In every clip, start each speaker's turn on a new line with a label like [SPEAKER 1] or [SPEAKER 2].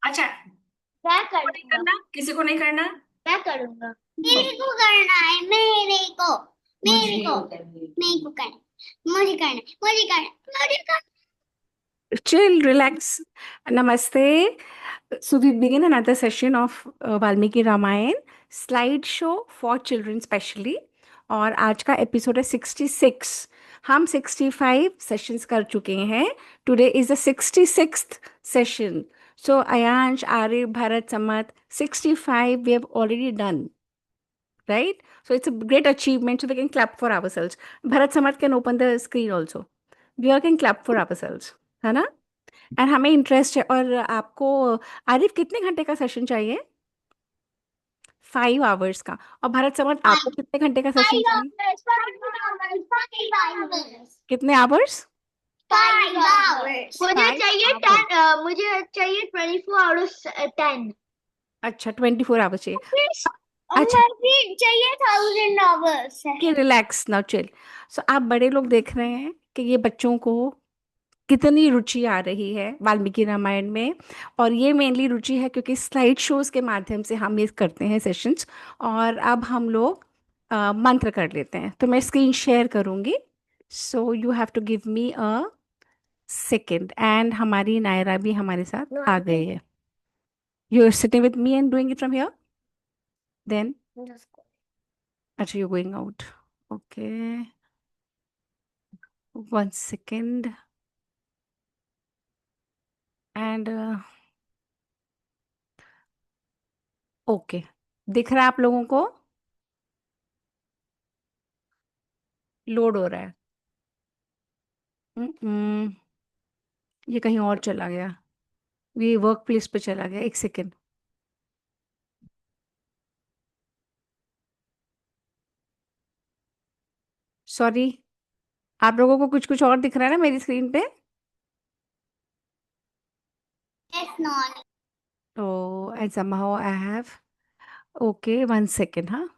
[SPEAKER 1] अच्छा,
[SPEAKER 2] मैं
[SPEAKER 1] नहीं
[SPEAKER 2] करूंगा।
[SPEAKER 1] करना, किसी को नहीं करना।
[SPEAKER 2] मैं करूंगा।
[SPEAKER 1] ओ,
[SPEAKER 2] मेरे को करना है, मेरे को। मेरे
[SPEAKER 1] मुझे
[SPEAKER 2] को मेरे को करना, मुझे करना, मुझे करना, मुझे करना।
[SPEAKER 1] chill, relax. Namaste. So we begin another session of Valmiki Ramayan slideshow for children specially. और आज का एपिसोड है 66। हम 65 सेशंस कर चुके हैं। Today is the 66th session. So Ayansh, Arya, Bharat, Samat, 65 we have already done, right? So it's a great achievement. So we can clap for ourselves. Bharat Samat can open the screen also. We all can clap for ourselves, है ना? And हमें interest है। और आपको आरिफ कितने घंटे का session चाहिए? 5 आवर्स का। और भारत समर्थ आपको कितने घंटे का सेशन चाहिए?
[SPEAKER 2] 5 hours.
[SPEAKER 1] कितने आवर्स?
[SPEAKER 2] 5 hours. मुझे
[SPEAKER 1] फाइव
[SPEAKER 2] चाहिए
[SPEAKER 1] आवर्स
[SPEAKER 2] 10, मुझे चाहिए 24 hours 10।
[SPEAKER 1] अच्छा, 24 आवर्स चाहिए। अच्छा,
[SPEAKER 2] मुझे चाहिए 1000 hours है।
[SPEAKER 1] कि रिलैक्स नाउ, चिल। सो आप बड़े लोग देख रहे हैं कि ये बच्चों को कितनी रुचि आ रही है वाल्मीकि रामायण में। और ये मेनली रुचि है क्योंकि स्लाइड शोज के माध्यम से हम ये करते हैं सेशंस। और अब हम लोग मंत्र कर लेते हैं। तो मैं स्क्रीन शेयर करूंगी। So you have to give me a second. And हमारी नायरा भी हमारे साथ आ गई है। You are sitting with me and doing it from here. Then अच्छा, you going out. Okay, 1 second. And okay, दिख रहा है आप लोगों को? लोड हो रहा है। हम्म, ये कहीं और चला गया। ये वर्क प्लेस पे चला गया। 1 सेकेंड। सॉरी। आप लोगों को कुछ कुछ और दिख रहा है ना मेरी स्क्रीन पे?
[SPEAKER 2] Yes, non.
[SPEAKER 1] तो and somehow I have, okay 1 second. हाँ,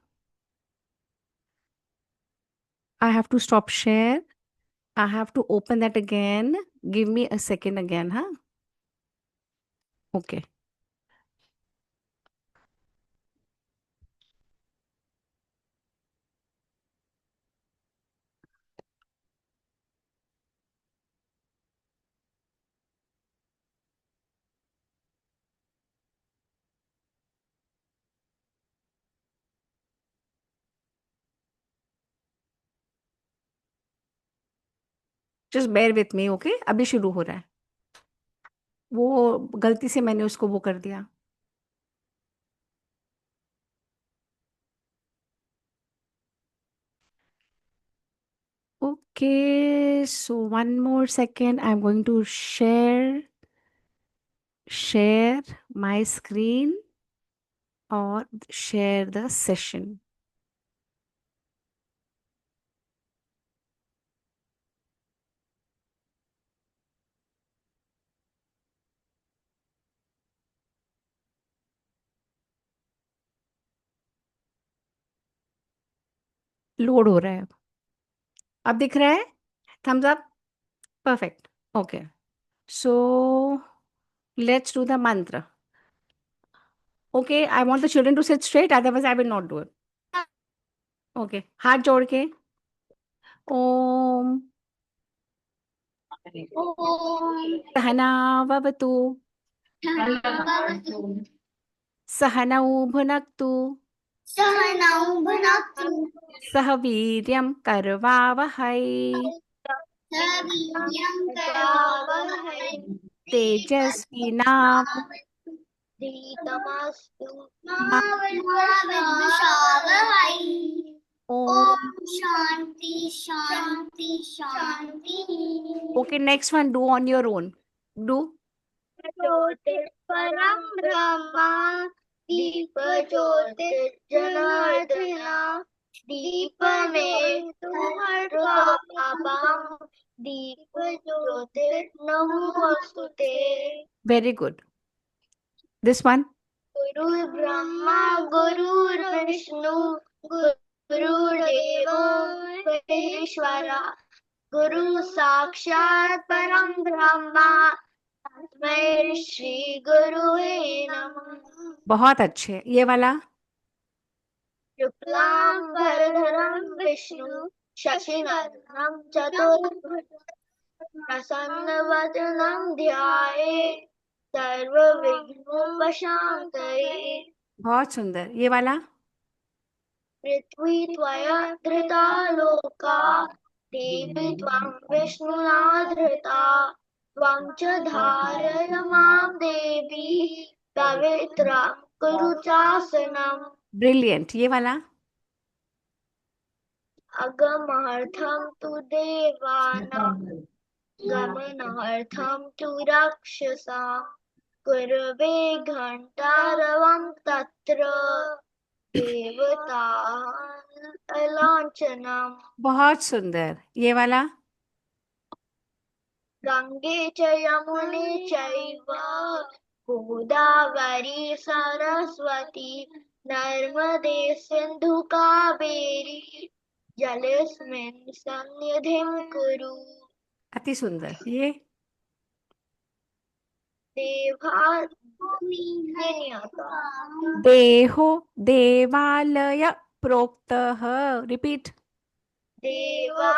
[SPEAKER 1] I have to stop share. I have to open that again. Give me a second again. हाँ, okay. Just bear with me, okay? अभी शुरू हो रहा है। वो गलती से मैंने उसको वो कर दिया। Okay, so 1 more second, I am going to share my screen और शेयर द सेशन। लोड हो रहा है। अब दिख रहा है? Thumbs up. Perfect. Okay, so let's do the mantra. Okay, I want the children to sit straight, otherwise I will not do it. Okay, हाथ जोड़ के। ओम
[SPEAKER 2] Om
[SPEAKER 1] सहना ववतु,
[SPEAKER 2] Bhavatu
[SPEAKER 1] सहनौ भुनक्तु,
[SPEAKER 2] Sahanau Bhunaktu
[SPEAKER 1] सह वीर्यं करवावहै,
[SPEAKER 2] Savidyam Karavahai
[SPEAKER 1] तेजस्विनावधु
[SPEAKER 2] Dritamastu
[SPEAKER 1] मा
[SPEAKER 2] Mahavidvishadavai.
[SPEAKER 1] ओम।
[SPEAKER 2] Om Shanti Shanti Shanti.
[SPEAKER 1] Okay, next one do on your own. Do.
[SPEAKER 2] ज्योतिर परम ब्रह्मा दीप ज्योतिर जनार्दना दीप में तुम दीप ज्योतिर नमोस्तुते।
[SPEAKER 1] Very good. This one.
[SPEAKER 2] गुरु ब्रह्मा गुरुर्विष्णु गुरुर्देवो महेश्वरा गुरु साक्षात् परम ब्रह्मा तस्मै श्री गुरुवे नमः।
[SPEAKER 1] बहुत अच्छे। ये वाला?
[SPEAKER 2] शुक्लां वरदरं विष्णु शशिवर्णं चतुर्भुजं प्रसन्नवदनं ध्यायेत् सर्वविघ्नोपशान्तये।
[SPEAKER 1] बहुत सुंदर। ये वाला?
[SPEAKER 2] पृथ्वी त्वया धृता लोका देवी त्वं विष्णुना धृता त्वं च धारय मां देवी पवित्रां कुरु चासनम्।
[SPEAKER 1] ब्रिलियंट। ये वाला?
[SPEAKER 2] अगमर्थं तु देवानां गमनार्थं तु राक्षसां कुरवे घण्टारवं तत्र देवताः लाञ्छनम्।
[SPEAKER 1] बहुत सुंदर। ये वाला?
[SPEAKER 2] गंगे च यमुने चैव गोदावरी सरस्वती नर्मदे सिंधु कावेरी जलेस्मिन् सन्निधिं कुरु।
[SPEAKER 1] अति सुंदर। ये?
[SPEAKER 2] देवा नहीं आता।
[SPEAKER 1] देहो देवालय प्रोक्तः। रिपीट।
[SPEAKER 2] देवा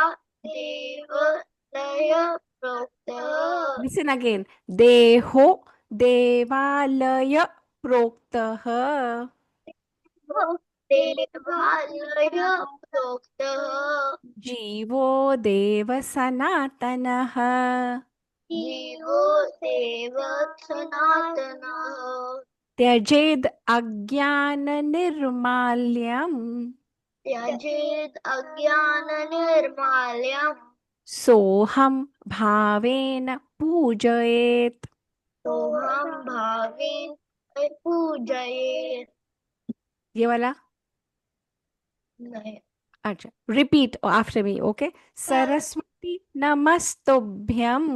[SPEAKER 2] देवलय प्रोक्तः।
[SPEAKER 1] Listen again. देहो देवालय प्रोक्तः।
[SPEAKER 2] देवालय प्रोक्तः।
[SPEAKER 1] जीवो देव सनातनः।
[SPEAKER 2] जीवो देव सनातनः।
[SPEAKER 1] त्यजेद अज्ञान निर्माल्यम्।
[SPEAKER 2] त्यजेत् अज्ञाननिर्माल्यम्।
[SPEAKER 1] सोहम भावेन पूजयेत्।
[SPEAKER 2] सोऽहं भावेन पूजयेत्।
[SPEAKER 1] ये वाला?
[SPEAKER 2] नहीं।
[SPEAKER 1] अच्छा, repeat after me. Okay. Saraswati नमस्तुभ्यं।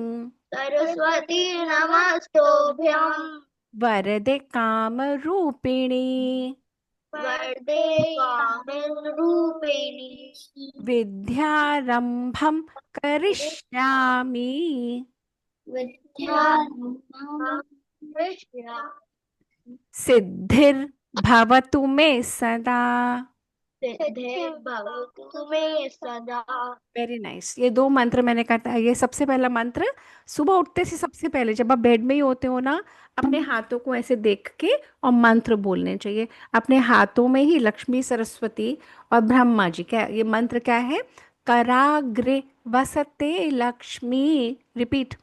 [SPEAKER 2] सरस्वती नमस्तुभ्यं।
[SPEAKER 1] वरदे कामरूपिणी।
[SPEAKER 2] वरदे कामरूपिणी।
[SPEAKER 1] विद्यारंभं करिष्यामि।
[SPEAKER 2] विद्यारम्भं कृष्ण।
[SPEAKER 1] सिद्धिर्भवतु मे सदा।
[SPEAKER 2] सिद्धिर्भवतु मे सदा।
[SPEAKER 1] Very nice. ये दो मंत्र मैंने कहा था। ये सबसे पहला मंत्र सुबह उठते से सबसे पहले जब आप बेड में ही होते हो ना, अपने हाथों को ऐसे देख के और मंत्र बोलने चाहिए। अपने हाथों में ही लक्ष्मी सरस्वती और ब्रह्मा जी, क्या ये मंत्र क्या है? कराग्रे वसते लक्ष्मी। रिपीट।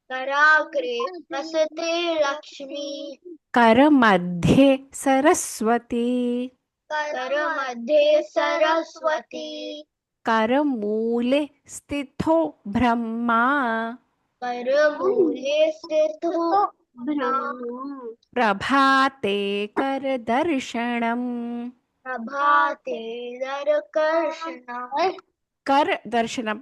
[SPEAKER 2] कराग्रे वसते लक्ष्मी।
[SPEAKER 1] कर मध्ये सरस्वती।
[SPEAKER 2] करमध्ये सरस्वती।
[SPEAKER 1] कर मूले स्थितो ब्रह्मा।
[SPEAKER 2] करमूले स्थितो ब्रह्मा।
[SPEAKER 1] प्रभाते कर दर्शनम।
[SPEAKER 2] प्रभाते दरकर्षणम्।
[SPEAKER 1] कर दर्शनम।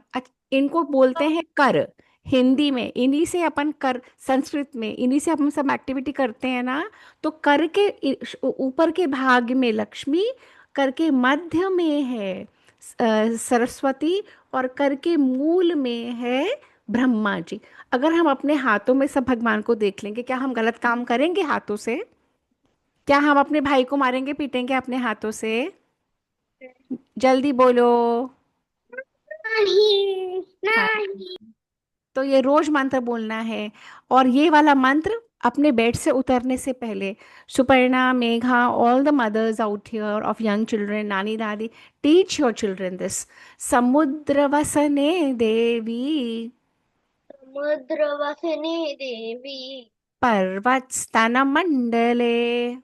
[SPEAKER 1] इनको बोलते हैं कर। हिंदी में इन्हीं से अपन कर, संस्कृत में इन्हीं से अपन सब एक्टिविटी करते हैं ना। तो कर के ऊपर के भाग में लक्ष्मी, कर के मध्य में है सरस्वती, और कर के मूल में है ब्रह्मा जी। अगर हम अपने हाथों में सब भगवान को देख लेंगे, क्या हम गलत काम करेंगे हाथों से? क्या हम अपने भाई को मारेंगे पीटेंगे अपने हाथों से? जल्दी बोलो।
[SPEAKER 2] नहीं
[SPEAKER 1] हाँ।
[SPEAKER 2] नहीं।
[SPEAKER 1] तो ये रोज मंत्र बोलना है। और ये वाला मंत्र अपने बेड से उतरने से पहले, Suparna, Megha, all the mother's out here of young children, नानी दादी, टीच योर चिल्ड्रन दिस। समुद्र वसने देवी।
[SPEAKER 2] समुद्रवसने देवी।
[SPEAKER 1] पर्वत स्तन मंडले।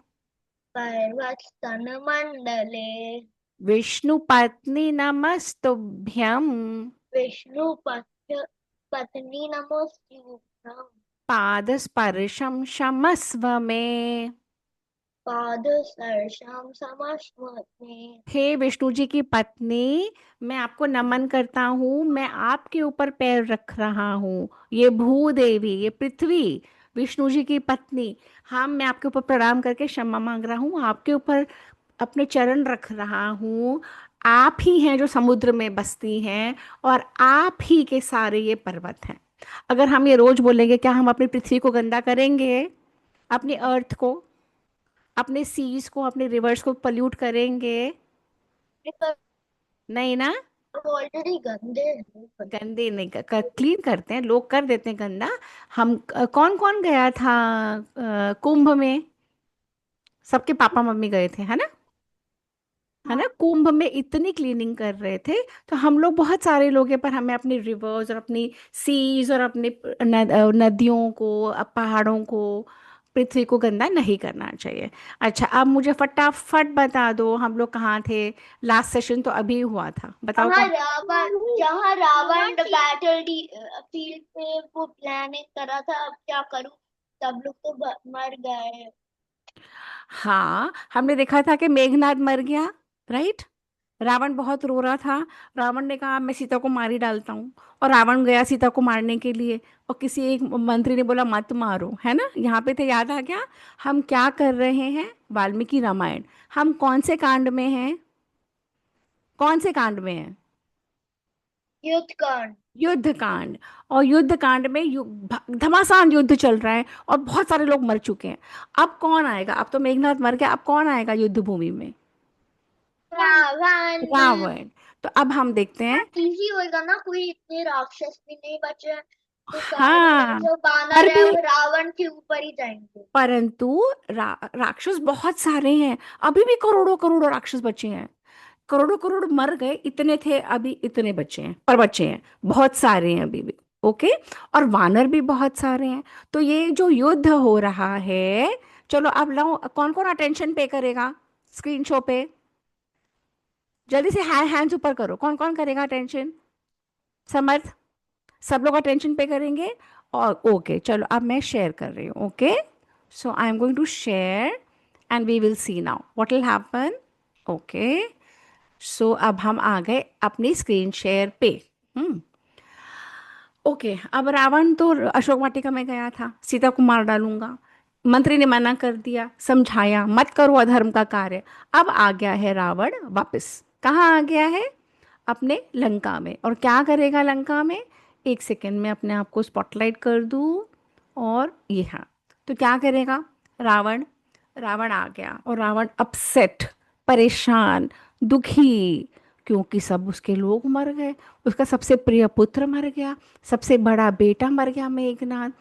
[SPEAKER 2] पर्वतस्तनमण्डले।
[SPEAKER 1] विष्णु पत्नी नमस्तुभ्यं।
[SPEAKER 2] विष्णुपत्य पत्नी नमोस्तुभ्यं।
[SPEAKER 1] पाद स्पर्शम क्षमस्व मे।
[SPEAKER 2] पादस्पर्शं समश्नुते।
[SPEAKER 1] हे विष्णु जी की पत्नी, मैं आपको नमन करता हूँ। मैं आपके ऊपर पैर रख रहा हूँ। ये भूदेवी, ये पृथ्वी, विष्णु जी की पत्नी, हाँ, मैं आपके ऊपर प्रणाम करके क्षमा मांग रहा हूँ। आपके ऊपर अपने चरण रख रहा हूँ। आप ही हैं जो समुद्र में बसती हैं, और आप ही के सारे ये पर्वत हैं। अगर हम ये रोज बोलेंगे, क्या हम अपनी पृथ्वी को गंदा करेंगे? अपनी अर्थ को, अपने सीज को, अपने रिवर्स को पल्यूट करेंगे? नहीं ना।
[SPEAKER 2] ऑलरेडी गंदे हैं।
[SPEAKER 1] गंदे नहीं, क्लीन करते हैं लोग, कर देते हैं गंदा। हम कौन कौन गया था कुंभ में? सबके पापा मम्मी गए थे, है ना? है ना,
[SPEAKER 2] हाँ।
[SPEAKER 1] कुंभ में इतनी क्लीनिंग कर रहे थे। तो हम लोग बहुत सारे लोग हैं, पर हमें अपनी रिवर्स और अपनी सीज और अपने नदियों को, पहाड़ों को, पृथ्वी को गंदा नहीं करना चाहिए। अच्छा, अब मुझे फटाफट बता दो, हम लोग कहाँ थे? लास्ट सेशन तो अभी हुआ था, बताओ
[SPEAKER 2] जहाँ
[SPEAKER 1] कहाँ।
[SPEAKER 2] रावण जहाँ रावण बैटल फील्ड पे वो प्लानिंग करा था, अब क्या करूं, सब लोग तो मर गए।
[SPEAKER 1] हाँ, हमने देखा था कि मेघनाद मर गया, राइट? रावण बहुत रो रहा था। रावण ने कहा मैं सीता को मार ही डालता हूँ। और रावण गया सीता को मारने के लिए, और किसी एक मंत्री ने बोला मत मारो, है ना? यहाँ पे थे, याद आ गया। हम क्या कर रहे हैं? वाल्मीकि रामायण। हम कौन से कांड में हैं? कौन से कांड में हैं?
[SPEAKER 2] युद्ध कांड।
[SPEAKER 1] युद्ध कांड। और युद्ध कांड में घमासान युद्ध चल रहा है, और बहुत सारे लोग मर चुके हैं। अब कौन आएगा? अब तो मेघनाथ मर गया, अब कौन आएगा युद्ध भूमि में?
[SPEAKER 2] रावण।
[SPEAKER 1] रावण। तो अब हम देखते हैं।
[SPEAKER 2] इजी होएगा ना, कोई इतने राक्षस भी नहीं बचे हैं, तो सारे
[SPEAKER 1] हाँ,
[SPEAKER 2] जो
[SPEAKER 1] पर
[SPEAKER 2] बानर है
[SPEAKER 1] भी,
[SPEAKER 2] वो रावण के ऊपर ही जाएंगे।
[SPEAKER 1] परंतु राक्षस बहुत सारे हैं। अभी भी करोड़ों करोड़ों राक्षस बचे हैं। करोड़ों करोड़ मर गए, इतने थे, अभी इतने बचे हैं, पर बचे हैं, बहुत सारे हैं अभी भी। ओके। और वानर भी बहुत सारे हैं। तो ये जो युद्ध हो रहा है, चलो अब लाओ, कौन कौन अटेंशन पे करेगा स्क्रीन शो पे? जल्दी से हैंड्स ऊपर करो, कौन कौन करेगा अटेंशन? समर्थ? सब लोग अटेंशन पे करेंगे। और ओके, चलो अब मैं शेयर कर रही हूँ। Okay, so I am going to share and we will see now what will happen. Okay, so अब हम आ गए अपनी स्क्रीन शेयर पे। हम्म। ओके, अब रावण तो अशोक वाटिका में गया था, सीता को मार डालूंगा। मंत्री ने मना कर दिया, समझाया मत करो अधर्म का कार्य। अब आ गया है रावण वापस। कहाँ आ गया है? अपने लंका में। और क्या करेगा लंका में? एक सेकेंड में अपने आप को स्पॉटलाइट कर दूँ। और ये, हाँ, तो क्या करेगा रावण? रावण आ गया, और रावण अपसेट, परेशान, दुखी, क्योंकि सब उसके लोग मर गए। उसका सबसे प्रिय पुत्र मर गया, सबसे बड़ा बेटा मर गया मेघनाद।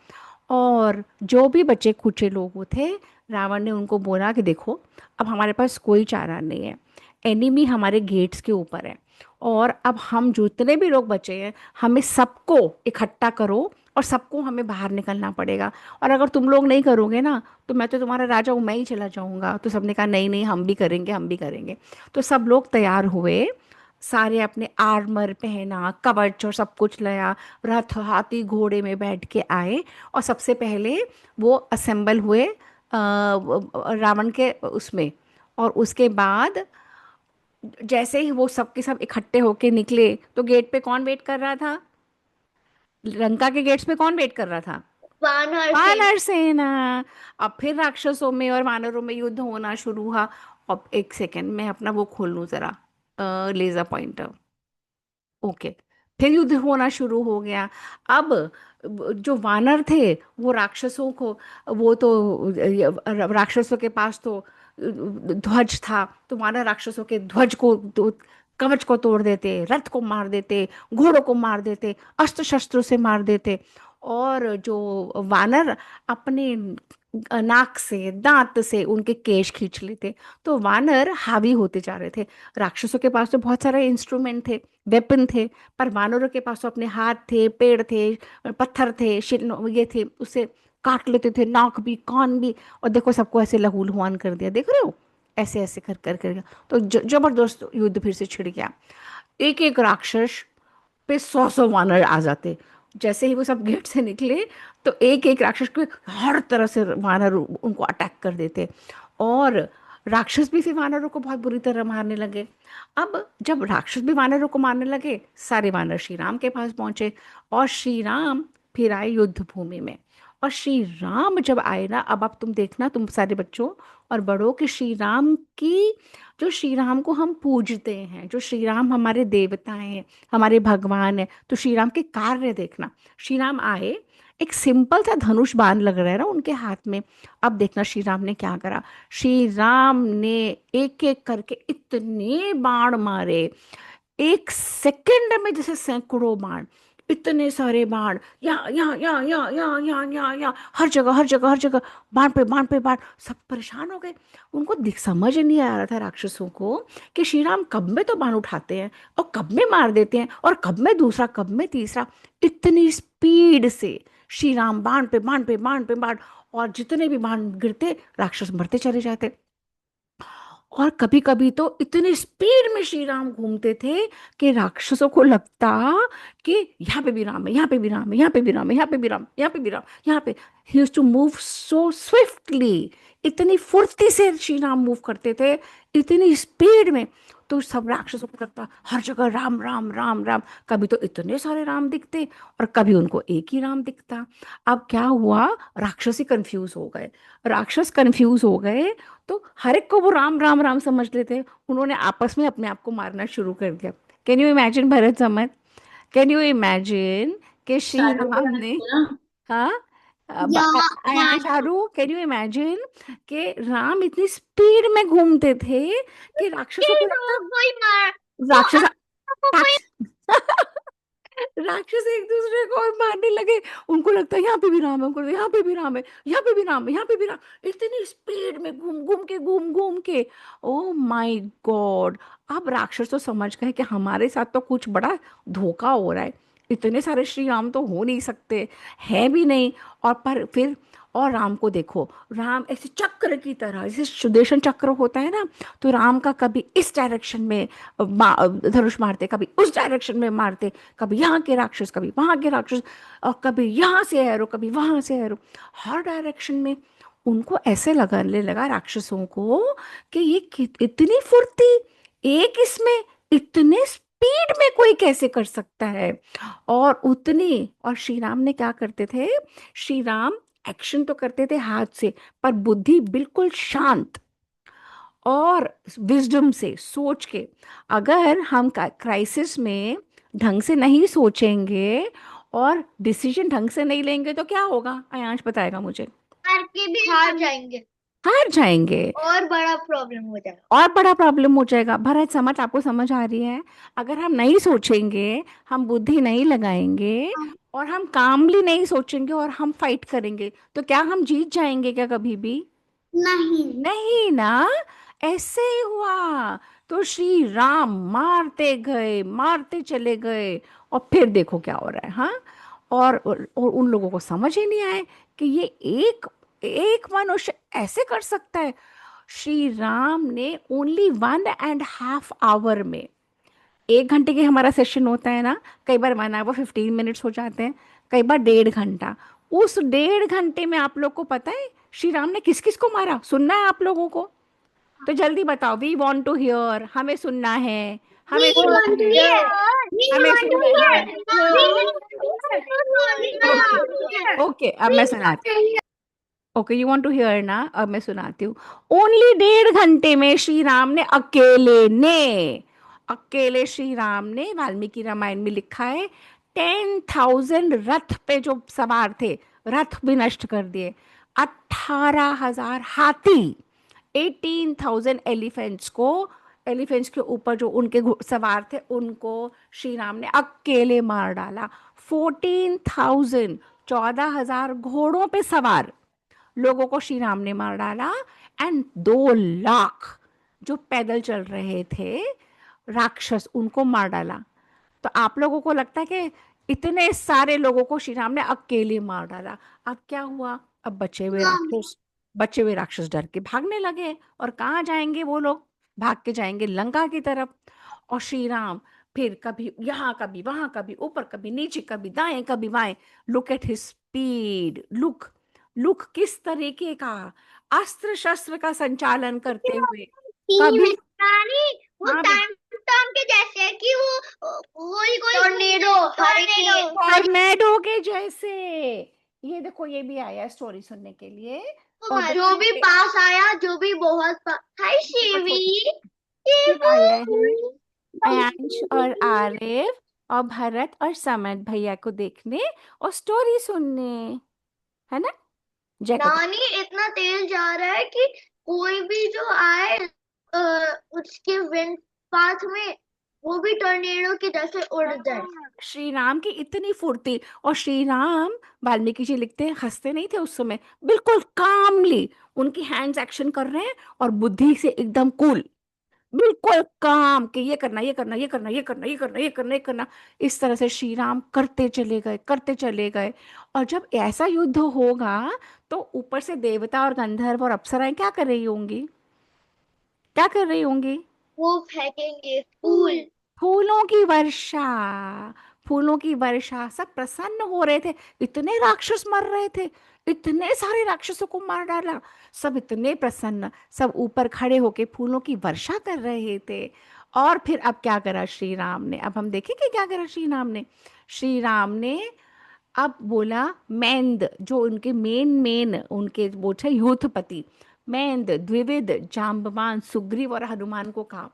[SPEAKER 1] और जो भी बचे खुचे लोग थे, रावण ने उनको बोला कि देखो, अब हमारे पास कोई चारा नहीं है, एनिमी हमारे गेट्स के ऊपर है, और अब हम जितने भी लोग बचे हैं, हमें सबको इकट्ठा करो, और सबको हमें बाहर निकलना पड़ेगा। और अगर तुम लोग नहीं करोगे ना, तो मैं तो तुम्हारा राजा हूँ, मैं ही चला जाऊंगा। तो सबने कहा नहीं नहीं, हम भी करेंगे, हम भी करेंगे। तो सब लोग तैयार हुए, सारे अपने आर्मर पहना, कवच और सब कुछ लाया, रथ हाथी घोड़े में बैठ के आए। और सबसे पहले वो असेंबल हुए रावण के उसमें। और उसके बाद जैसे ही वो सबके सब इकट्ठे होके निकले, तो गेट पे कौन वेट कर रहा था? लंका के गेट्स पे कौन वेट कर रहा था?
[SPEAKER 2] वानर सेना।
[SPEAKER 1] वानर सेना। अब फिर राक्षसों में और वानरों में युद्ध होना शुरू हुआ। अब एक सेकेंड में अपना वो खोल लूँ जरा, लेजर पॉइंटर। ओके, फिर युद्ध होना शुरू हो गया। अब जो वानर थे, वो राक्षसों को, वो तो राक्षसों के पास तो ध्वज था, तो वानर राक्षसों के ध्वज को कवच को तोड़ देते, रथ को मार देते, घोड़ों को मार देते, अस्त्र शस्त्रों से मार देते। और जो वानर अपने नाक से, दांत से उनके केश खींच लेते। तो वानर हावी होते जा रहे थे। राक्षसों के पास तो बहुत सारे इंस्ट्रूमेंट थे, वेपन थे, पर वानरों के पास तो अपने हाथ थे, पेड़ थे, पत्थर थे, ये थे, उससे काट लेते थे, नाक भी, कान भी। और देखो, सबको ऐसे लहूलुहान कर दिया, देख रहे हो? ऐसे ऐसे कर कर कर तो जबरदस्त युद्ध फिर से छिड़ गया। एक एक राक्षस पे सौ सौ वानर आ जाते। जैसे ही वो सब गेट से निकले, तो एक एक राक्षस को हर तरह से वानर उनको अटैक कर देते। और राक्षस भी फिर वानरों को बहुत बुरी तरह मारने लगे। अब जब राक्षस भी वानरों को मारने लगे, सारे वानर श्री राम के पास पहुंचे। और श्री राम फिर आए युद्ध भूमि में। और श्री राम जब आए ना, अब तुम देखना, तुम सारे बच्चों और बड़ों, कि श्री राम की, जो श्री राम को हम पूजते हैं, जो श्री राम हमारे देवता हैं, हमारे भगवान हैं, तो श्री राम के कार्य देखना। श्री राम आए, एक सिंपल सा धनुष बाण लग रहा है ना उनके हाथ में। अब देखना श्री राम ने क्या करा। श्री राम ने एक एक करके इतने बाण मारे, एक सेकंड में जैसे सैकड़ों बाण, इतने सारे बाण, यहाँ यहाँ यहाँ यहाँ यहाँ यहाँ यहाँ यहाँ, हर जगह हर जगह हर जगह, बाण पे बाण पे बाण। सब परेशान हो गए, उनको दिख समझ नहीं आ रहा था राक्षसों को कि श्री राम कब में तो बाण उठाते हैं और कब में मार देते हैं, और कब में दूसरा, कब में तीसरा। इतनी स्पीड से श्री राम बाण पे बाण पे बाण पे बाण, और जितने भी बाण गिरते राक्षस मरते चले जाते। और कभी कभी तो इतनी स्पीड में श्री राम घूमते थे कि राक्षसों को लगता कि यहाँ पे भी राम है, यहाँ पे भी राम है, यहाँ पे भी राम है, यहाँ पे भी राम, यहाँ पे भी राम, यहाँ पे। He used to move so swiftly, इतनी फुर्ती से श्री राम मूव करते थे, इतनी स्पीड में। तो सब राक्षसों को लगता हर जगह राम राम राम राम। कभी तो इतने सारे राम दिखते और कभी उनको एक ही राम दिखता। अब क्या हुआ, राक्षस ही कंफ्यूज हो गए। राक्षस कंफ्यूज हो गए तो हर एक को वो राम राम राम समझ लेते। उन्होंने आपस में अपने आप को मारना शुरू कर दिया। कैन यू इमेजिन भरत समझ, कैन यू इमेजिन कि श्री
[SPEAKER 3] शाहरुख
[SPEAKER 1] राम
[SPEAKER 3] खान
[SPEAKER 1] ने,
[SPEAKER 3] थे ना।
[SPEAKER 1] हाँ,
[SPEAKER 2] या
[SPEAKER 1] आया शाहरुख, कैन यू इमेजिन कि राम इतनी स्पीड में घूमते थे कि राक्षसों को लगता,
[SPEAKER 2] कोई मार वो
[SPEAKER 1] राक्षस
[SPEAKER 2] कोई
[SPEAKER 1] राक्षस राक्षस एक दूसरे को और मारने लगे। उनको लगता है यहाँ पे भी राम है, उनको लगता है यहाँ पे भी राम है, यहाँ पे भी राम है, यहाँ पे भी राम। इतनी स्पीड में घूम घूम के, घूम घूम के, ओ माय गॉड। अब राक्षस तो समझ गए कि हमारे साथ तो कुछ बड़ा धोखा हो रहा है, इतने सारे श्री राम तो हो नहीं सकते, है भी नहीं। और पर फिर, और राम को देखो, राम ऐसे चक्र की तरह, जैसे सुदर्शन चक्र होता है ना, तो राम का कभी इस डायरेक्शन में धनुष मारते, कभी उस डायरेक्शन में मारते, कभी यहाँ के राक्षस, कभी वहाँ के राक्षस, और कभी यहाँ से एरो, कभी वहाँ से एरो, हर डायरेक्शन में। उनको ऐसे लगने लगा राक्षसों को कि ये इतनी फुर्ती, एक इसमें, इतने स्पीड में कोई कैसे कर सकता है। और उतनी, और श्री राम ने क्या करते थे, श्री राम एक्शन तो करते थे हाथ से, पर बुद्धि बिल्कुल शांत और विजडम से सोच के। अगर हम क्राइसिस में ढंग से नहीं सोचेंगे और डिसीजन ढंग से नहीं लेंगे तो क्या होगा, अयांश बताएगा मुझे।
[SPEAKER 2] हार के भी हार जाएंगे
[SPEAKER 1] हार जाएंगे
[SPEAKER 2] और बड़ा प्रॉब्लम हो जाएगा।
[SPEAKER 1] और बड़ा प्रॉब्लम हो जाएगा। भरत समझ, आपको समझ आ रही है? अगर हम नहीं सोचेंगे, हम बुद्धि नहीं लगाएंगे, और हम कामली नहीं सोचेंगे और हम फाइट करेंगे, तो क्या हम जीत जाएंगे क्या कभी भी?
[SPEAKER 2] नहीं
[SPEAKER 1] नहीं ना। ऐसे ही हुआ। तो श्री राम मारते गए, मारते चले गए, और फिर देखो क्या हो रहा है। हाँ, और उन लोगों को समझ ही नहीं आए कि ये एक एक मनुष्य ऐसे कर सकता है। श्री राम ने ओनली 1.5 आवर में, 1 घंटे के हमारा सेशन होता है ना, कई बार 1 आवर 15 मिनट्स हो जाते हैं, कई बार 1.5 घंटा। उस 1.5 घंटे में आप लोग को पता है श्री राम ने किस किस को मारा? सुनना है आप लोगों को? तो जल्दी बताओ, वी वॉन्ट टू हियर, हमें सुनना है, हमें सुनना है, हमें सुनना है। ओके ओके, अब मैं सुनाती हूँ। Okay, you want to hear ना, अब मैं सुनाती हूँ। ओनली 1.5 घंटे में श्री राम ने अकेले श्री राम ने, वाल्मीकि रामायण में लिखा है, 10,000 रथ पे जो सवार थे, रथ भी नष्ट कर दिए। 18,000 हाथी, 18,000 एलिफेंट्स को, एलिफेंट्स के ऊपर जो उनके सवार थे उनको श्री राम ने अकेले मार डाला। 14,000, 14,000 घोड़ों पे सवार लोगों को श्री राम ने मार डाला। एंड 2 लाख जो पैदल चल रहे थे राक्षस, उनको मार डाला। तो आप लोगों को लगता है कि इतने सारे लोगों को श्री राम ने अकेले मार डाला। अब क्या हुआ, अब बचे हुए राक्षस डर के भागने लगे। और कहाँ जाएंगे वो लोग? भाग के जाएंगे लंका की तरफ। और श्री राम फिर कभी यहाँ, कभी वहां, कभी ऊपर, कभी नीचे, कभी दाएं, कभी बाएं। Look at his speed, look, look किस तरीके का अस्त्र शस्त्र का संचालन करते हुए। कभी,
[SPEAKER 2] वो
[SPEAKER 1] हाँ,
[SPEAKER 2] टाइम टॉम के जैसे है कि वो कोई कोई टोर्नेडो
[SPEAKER 1] टॉर्नेडो के जैसे, ये देखो ये भी आया स्टोरी सुनने के लिए। और
[SPEAKER 2] जो भी
[SPEAKER 1] देखो
[SPEAKER 2] पास आया, जो भी बहुत हाय
[SPEAKER 1] देखो
[SPEAKER 2] शिवी।
[SPEAKER 1] छोटे फिर
[SPEAKER 2] शिवू।
[SPEAKER 1] आया है अयांश और आरिफ और भरत और समद भैया को देखने और स्टोरी सुनने, है ना। जय को देखो।
[SPEAKER 2] नानी इतना तेज जा रहा है कि कोई भी जो आए उसके विंड पाथ में, वो भी टॉर्नेडो की तरह से उड़ जाए।
[SPEAKER 1] हाँ, श्री राम की इतनी फुर्ती। और श्री राम, वाल्मीकि जी लिखते हैं, हंसते नहीं थे उस समय, बिल्कुल कामली उनकी हैंड्स एक्शन कर रहे हैं और बुद्धि से एकदम कूल, बिल्कुल काम कि ये करना ये करना ये करना ये करना ये करना ये करना ये करना। इस तरह से श्री राम करते चले गए करते चले गए। और जब ऐसा युद्ध होगा तो ऊपर से देवता और गंधर्व और अप्सराएं क्या कर रही होंगी, क्या कर रही होंगी।
[SPEAKER 2] वो फेंकेंगे फूल।
[SPEAKER 1] फूलों की वर्षा, फूलों की वर्षा, सब प्रसन्न हो रहे थे। इतने राक्षस मर रहे थे, इतने सारे राक्षसों को मार डाला, सब इतने प्रसन्न, सब ऊपर खड़े होके फूलों की वर्षा कर रहे थे। और फिर अब क्या करा श्री राम ने, अब हम देखेंगे क्या करा श्री राम ने। श्री राम ने अब बोला, मैंद जो उनके मेन उनके वो थे यूथपति, मैंद द्विविद जाम्बवान सुग्रीव और हनुमान को कहा।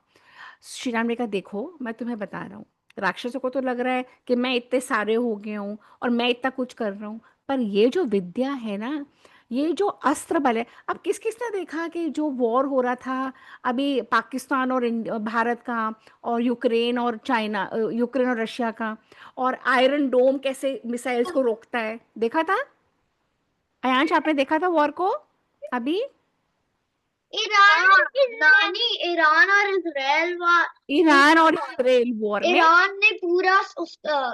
[SPEAKER 1] श्री राम ने कहा देखो मैं तुम्हें बता रहा हूँ, राक्षसों को तो लग रहा है कि मैं इतने सारे हो गए हूँ और मैं इतना कुछ कर रहा हूँ, पर ये जो विद्या है ना, ये जो अस्त्र बल है, अब किस किसने देखा कि जो वॉर हो रहा था अभी पाकिस्तान और भारत का, और यूक्रेन और चाइना, यूक्रेन और रशिया का, और आयरन डोम कैसे मिसाइल्स को रोकता है, देखा था। अयांश आपने देखा था वॉर को अभी।
[SPEAKER 2] ईरान नानी, ईरान और इसराइल
[SPEAKER 1] ईरान और इसराइल वॉर में।
[SPEAKER 2] ईरान ने पूरा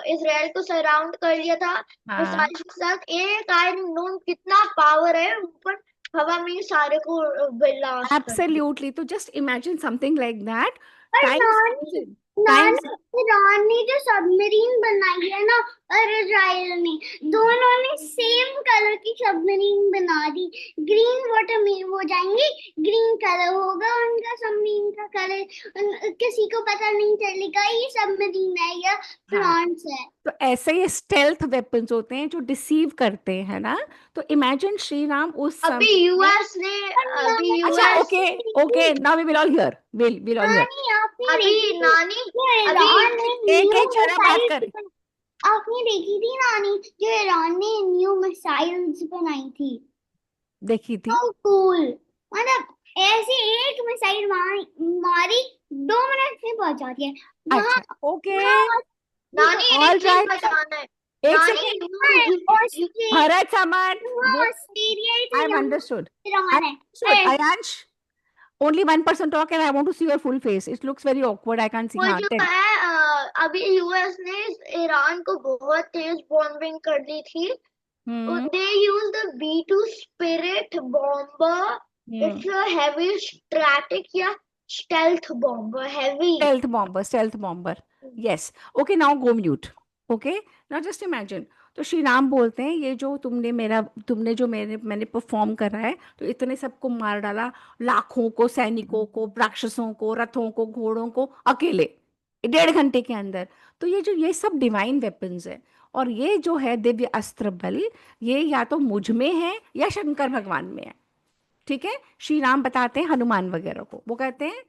[SPEAKER 2] इसराइल को सराउंड कर लिया था
[SPEAKER 1] हाँ,
[SPEAKER 2] मिसाइल के साथ। एक आयरन डोम कितना पावर है, ऊपर हवा में ही सारे को ब्लास्ट कर दिया।
[SPEAKER 1] एब्सोल्युटली, तो just imagine something like that.
[SPEAKER 2] पर
[SPEAKER 1] टाइम्स
[SPEAKER 2] नानी,
[SPEAKER 1] टाइम्स
[SPEAKER 2] नानी, ईरान ने जो सबमरीन बनाई है ना, और इसराइल ने, दोनों ने सेम कलर की सबमरीन बना दी। ग्रीन वाटर में वो जाएंगे, ग्रीन कलर होगा उनका सबमरीन का कलर, किसी को पता नहीं चलेगा ये सबमरीन है या
[SPEAKER 1] हाँ,
[SPEAKER 2] फ्रांस है।
[SPEAKER 1] तो ऐसे ही स्टेल्थ वेपन्स होते हैं जो डिसीव करते हैं ना। तो इमेजिन श्री राम उस
[SPEAKER 2] अभी
[SPEAKER 1] समय में।
[SPEAKER 2] यूएस ने अभी
[SPEAKER 1] अच्छा,
[SPEAKER 2] US
[SPEAKER 1] okay, okay, now we will all hear, will all hear.
[SPEAKER 2] नानी आपने देखी थी,
[SPEAKER 3] नानी
[SPEAKER 2] जो
[SPEAKER 3] अभी
[SPEAKER 2] ईरान ने
[SPEAKER 1] एक
[SPEAKER 2] न्यू
[SPEAKER 1] एक जरा बात
[SPEAKER 2] मिसाइल,
[SPEAKER 1] करें।
[SPEAKER 2] आपने देखी थी नानी, जो ईरान ने न्यू मिसाइल्स बनाई थी।
[SPEAKER 1] देखी थी।
[SPEAKER 2] तो कूल, मतलब ऐसे एक मिसाइल मारी, 2 मिनट में पहुंच जाती है वहां।
[SPEAKER 1] अच्छा, ओके,
[SPEAKER 2] वहां
[SPEAKER 3] नानी एक
[SPEAKER 1] ऑल
[SPEAKER 3] चीज
[SPEAKER 1] राइट,
[SPEAKER 3] बताना है।
[SPEAKER 1] एक
[SPEAKER 3] नानी
[SPEAKER 1] सेकेंड। भरत समन,
[SPEAKER 2] ऑस्ट्रेलिया ही
[SPEAKER 1] आई
[SPEAKER 2] तो
[SPEAKER 1] हैव
[SPEAKER 2] यहाँ
[SPEAKER 1] अंडरस्टूड,
[SPEAKER 2] ईरान है।
[SPEAKER 1] Ayansh, only one person talk and I want to see your full face. It looks very awkward. I can't see.
[SPEAKER 2] वो
[SPEAKER 1] हाँ,
[SPEAKER 2] जो
[SPEAKER 1] tell.
[SPEAKER 2] है अभी यूएस ने ईरान को बहुत तेज बॉम्बिंग कर दी थी।
[SPEAKER 1] हम्म
[SPEAKER 2] They use the B2 Spirit bomber.
[SPEAKER 1] Hmm
[SPEAKER 2] It's a heavy static या stealth bomber, heavy.
[SPEAKER 1] stealth bomber. Yes. Okay, now go mute. Okay, now just imagine. तो श्री राम बोलते हैं ये जो तुमने जो मैंने परफॉर्म करा है, तो इतने सबको मार डाला, लाखों को, सैनिकों को, राक्षसों को, रथों को, घोड़ों को, अकेले 1.5 घंटे के अंदर। तो ये सब डिवाइन वेपन्स है। और ये जो है दिव्य अस्त्र बल, ये या तो मुझ में है या शंकर भगवान में है। ठीक है, श्री राम बताते हैं हनुमान वगैरह को, वो कहते हैं।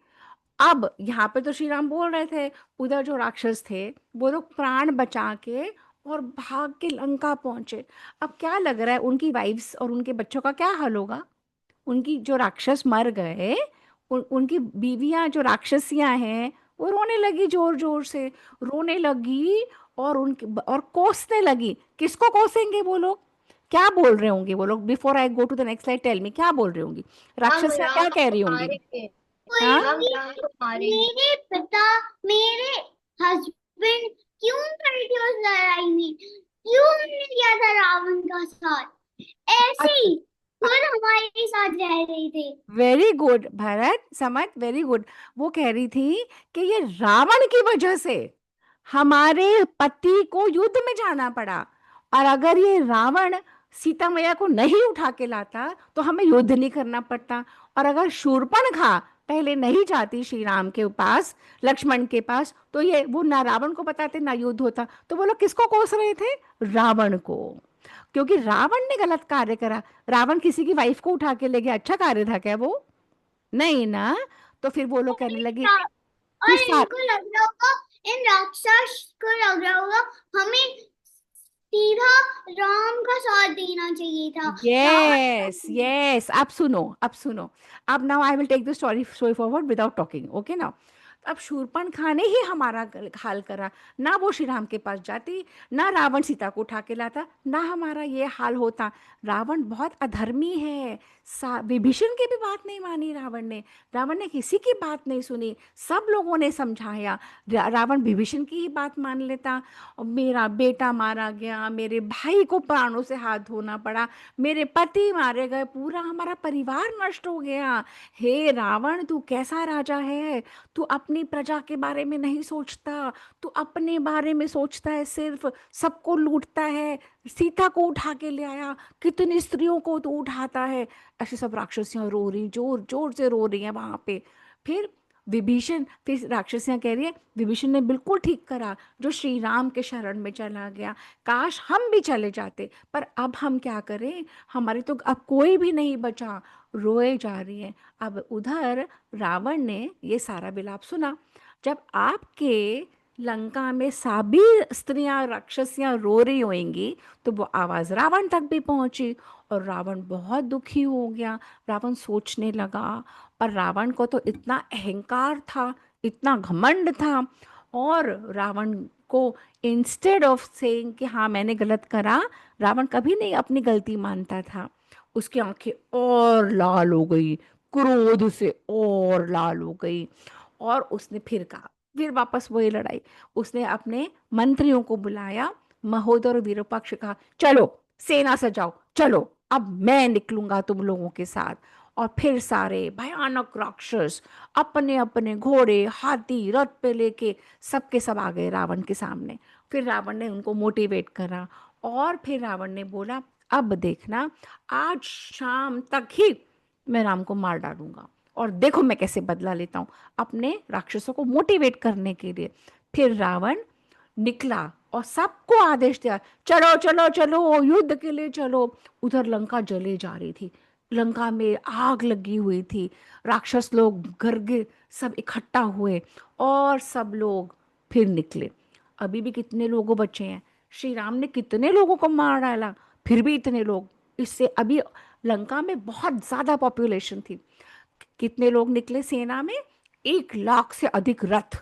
[SPEAKER 1] अब यहाँ पे तो श्री राम बोल रहे थे, उधर जो राक्षस थे वो लोग प्राण बचा के और भाग के लंका पहुंचे। अब क्या लग रहा है उनकी वाइफ्स और उनके बच्चों का क्या हाल होगा। उनकी जो राक्षस मर गए, उनकी बीवियां जो राक्षसियां हैं वो रोने लगी, जोर जोर से रोने लगी। और उनके और कोसने लगी, किसको कोसेंगे वो लोग, क्या बोल रहे होंगे वो लोग। Before I go to the next slide, tell me क्या बोल रही होंगी
[SPEAKER 3] हम
[SPEAKER 1] राक्षसियां, क्या
[SPEAKER 3] राम
[SPEAKER 1] कह
[SPEAKER 3] को
[SPEAKER 1] रही होंगी।
[SPEAKER 3] मारेंगे।
[SPEAKER 1] हाँ,
[SPEAKER 3] हम राम को मारेंगे।
[SPEAKER 2] मेरे पिता, मेरे हस्बैंड क्यों खड़े थे उस लड़ाई में, क्यों हमने लिया था रावण का साथ, ऐसे ही खुद हमारे साथ रह रहे थे।
[SPEAKER 1] वेरी गुड भरत समझ, वेरी गुड। वो कह रही थी कि ये रावण की वजह से हमारे पति को युद्ध में जाना पड़ा, और अगर ये रावण सीता मैया को नहीं उठा के लाता तो हमें युद्ध नहीं करना पड़ता। और अगर शूर्पणखा पहले नहीं जाती श्री राम के पास, लक्ष्मण के पास, तो ये वो ना रावण को बताते ना युद्ध होता। तो वो लोग किसको कोस रहे थे, रावण को। क्योंकि रावण ने गलत कार्य करा। रावण किसी की वाइफ को उठा के ले गया, अच्छा कार्य था क्या वो? नहीं ना। तो फिर वो लोग कहने लगे, फिर
[SPEAKER 2] और इनको लग रहा होगा, इन राक्षस को लग रहा होगा हमें सीधा राम का साथ देना चाहिए था। रावण
[SPEAKER 1] यस यस, अब सुनो, अब सुनो। अब now I will take the story forward without talking, okay ना। अब शूरपणखा ने ही हमारा हाल करा। ना वो श्री राम के पास जाती, ना रावण सीता को उठा के लाता, ना हमारा ये हाल होता। रावण बहुत अधर्मी है। विभीषण की भी बात नहीं मानी रावण ने। रावण ने किसी की बात नहीं सुनी, सब लोगों ने समझाया। रावण विभीषण की ही बात मान लेता। और मेरा बेटा मारा गया, मेरे भाई को प्राणों से हाथ धोना पड़ा, मेरे पति मारे गए, पूरा हमारा परिवार नष्ट हो गया। हे रावण, तू कैसा राजा है? तू अपनी प्रजा के बारे में नहीं सोचता, तू अपने बारे में सोचता है सिर्फ, सबको लूटता है। सीता को उठा के ले आया, कितनी स्त्रियों को तू उठाता है। ऐसे सब राक्षसियां रो रही, जोर जोर से रो रही हैं वहां पे। फिर विभीषण, फिर राक्षसियां कह रही है विभीषण ने बिल्कुल ठीक करा जो श्री राम के शरण में चला गया। काश हम भी चले जाते, पर अब हम क्या करें, हमारे तो अब कोई भी नहीं बचा। रोए जा रही है। अब उधर रावण ने ये सारा विलाप सुना। जब आपके लंका में सभी स्त्रियां राक्षसियां रो रही होंगी, तो वो आवाज रावण तक भी पहुंची, और रावण बहुत दुखी हो गया। रावण सोचने लगा, पर रावण को तो इतना अहंकार था, इतना घमंड था। और रावण को इंस्टेड ऑफ सेइंग कि हाँ मैंने गलत करा, रावण कभी नहीं अपनी गलती मानता था। उसकी आंखें और लाल हो गई, क्रोध से और लाल हो गई। और उसने फिर कहा, फिर वापस वही लड़ाई। उसने अपने मंत्रियों को बुलाया, महोदय और विरूपाक्ष, कहा चलो सेना सजाओ, चलो अब मैं निकलूंगा तुम लोगों के साथ। और फिर सारे भयानक राक्षस अपने अपने घोड़े, हाथी, रथ पे लेके सबके सब आ गए रावण के सामने। फिर रावण ने उनको मोटिवेट करा, और फिर रावण ने बोला अब देखना, आज शाम तक ही मैं राम को मार डालूंगा, और देखो मैं कैसे बदला लेता हूँ, अपने राक्षसों को मोटिवेट करने के लिए। फिर रावण निकला और सबको आदेश दिया, चलो चलो चलो युद्ध के लिए चलो। उधर लंका जले जा रही थी, लंका में आग लगी हुई थी। राक्षस लोग गर्गे सब इकट्ठा हुए, और सब लोग फिर निकले। अभी भी कितने लोगों बचे हैं? श्री राम ने कितने लोगों को मार डाला, फिर भी इतने लोग। इससे अभी लंका में बहुत ज्यादा पॉपुलेशन थी। कितने लोग निकले सेना में? 1 लाख से अधिक रथ,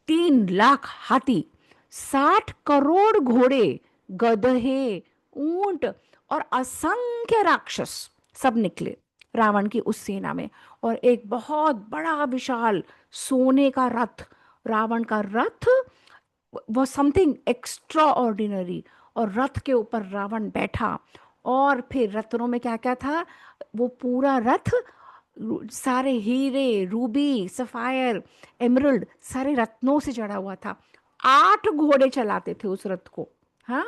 [SPEAKER 1] 3 लाख हाथी, 60 करोड़ घोड़े, गधे, ऊंट, और असंख्य राक्षस सब निकले रावण की उस सेना में। और एक बहुत बड़ा विशाल सोने का रथ, रावण का रथ वो समथिंग एक्स्ट्रा ऑर्डिनरी। और रथ के ऊपर रावण बैठा, और फिर रत्नों में क्या क्या था, वो पूरा रथ सारे हीरे, रूबी, सफायर, एमरल्ड, सारे रत्नों से चढ़ा हुआ था। 8 घोड़े चलाते थे उस रथ को। हाँ,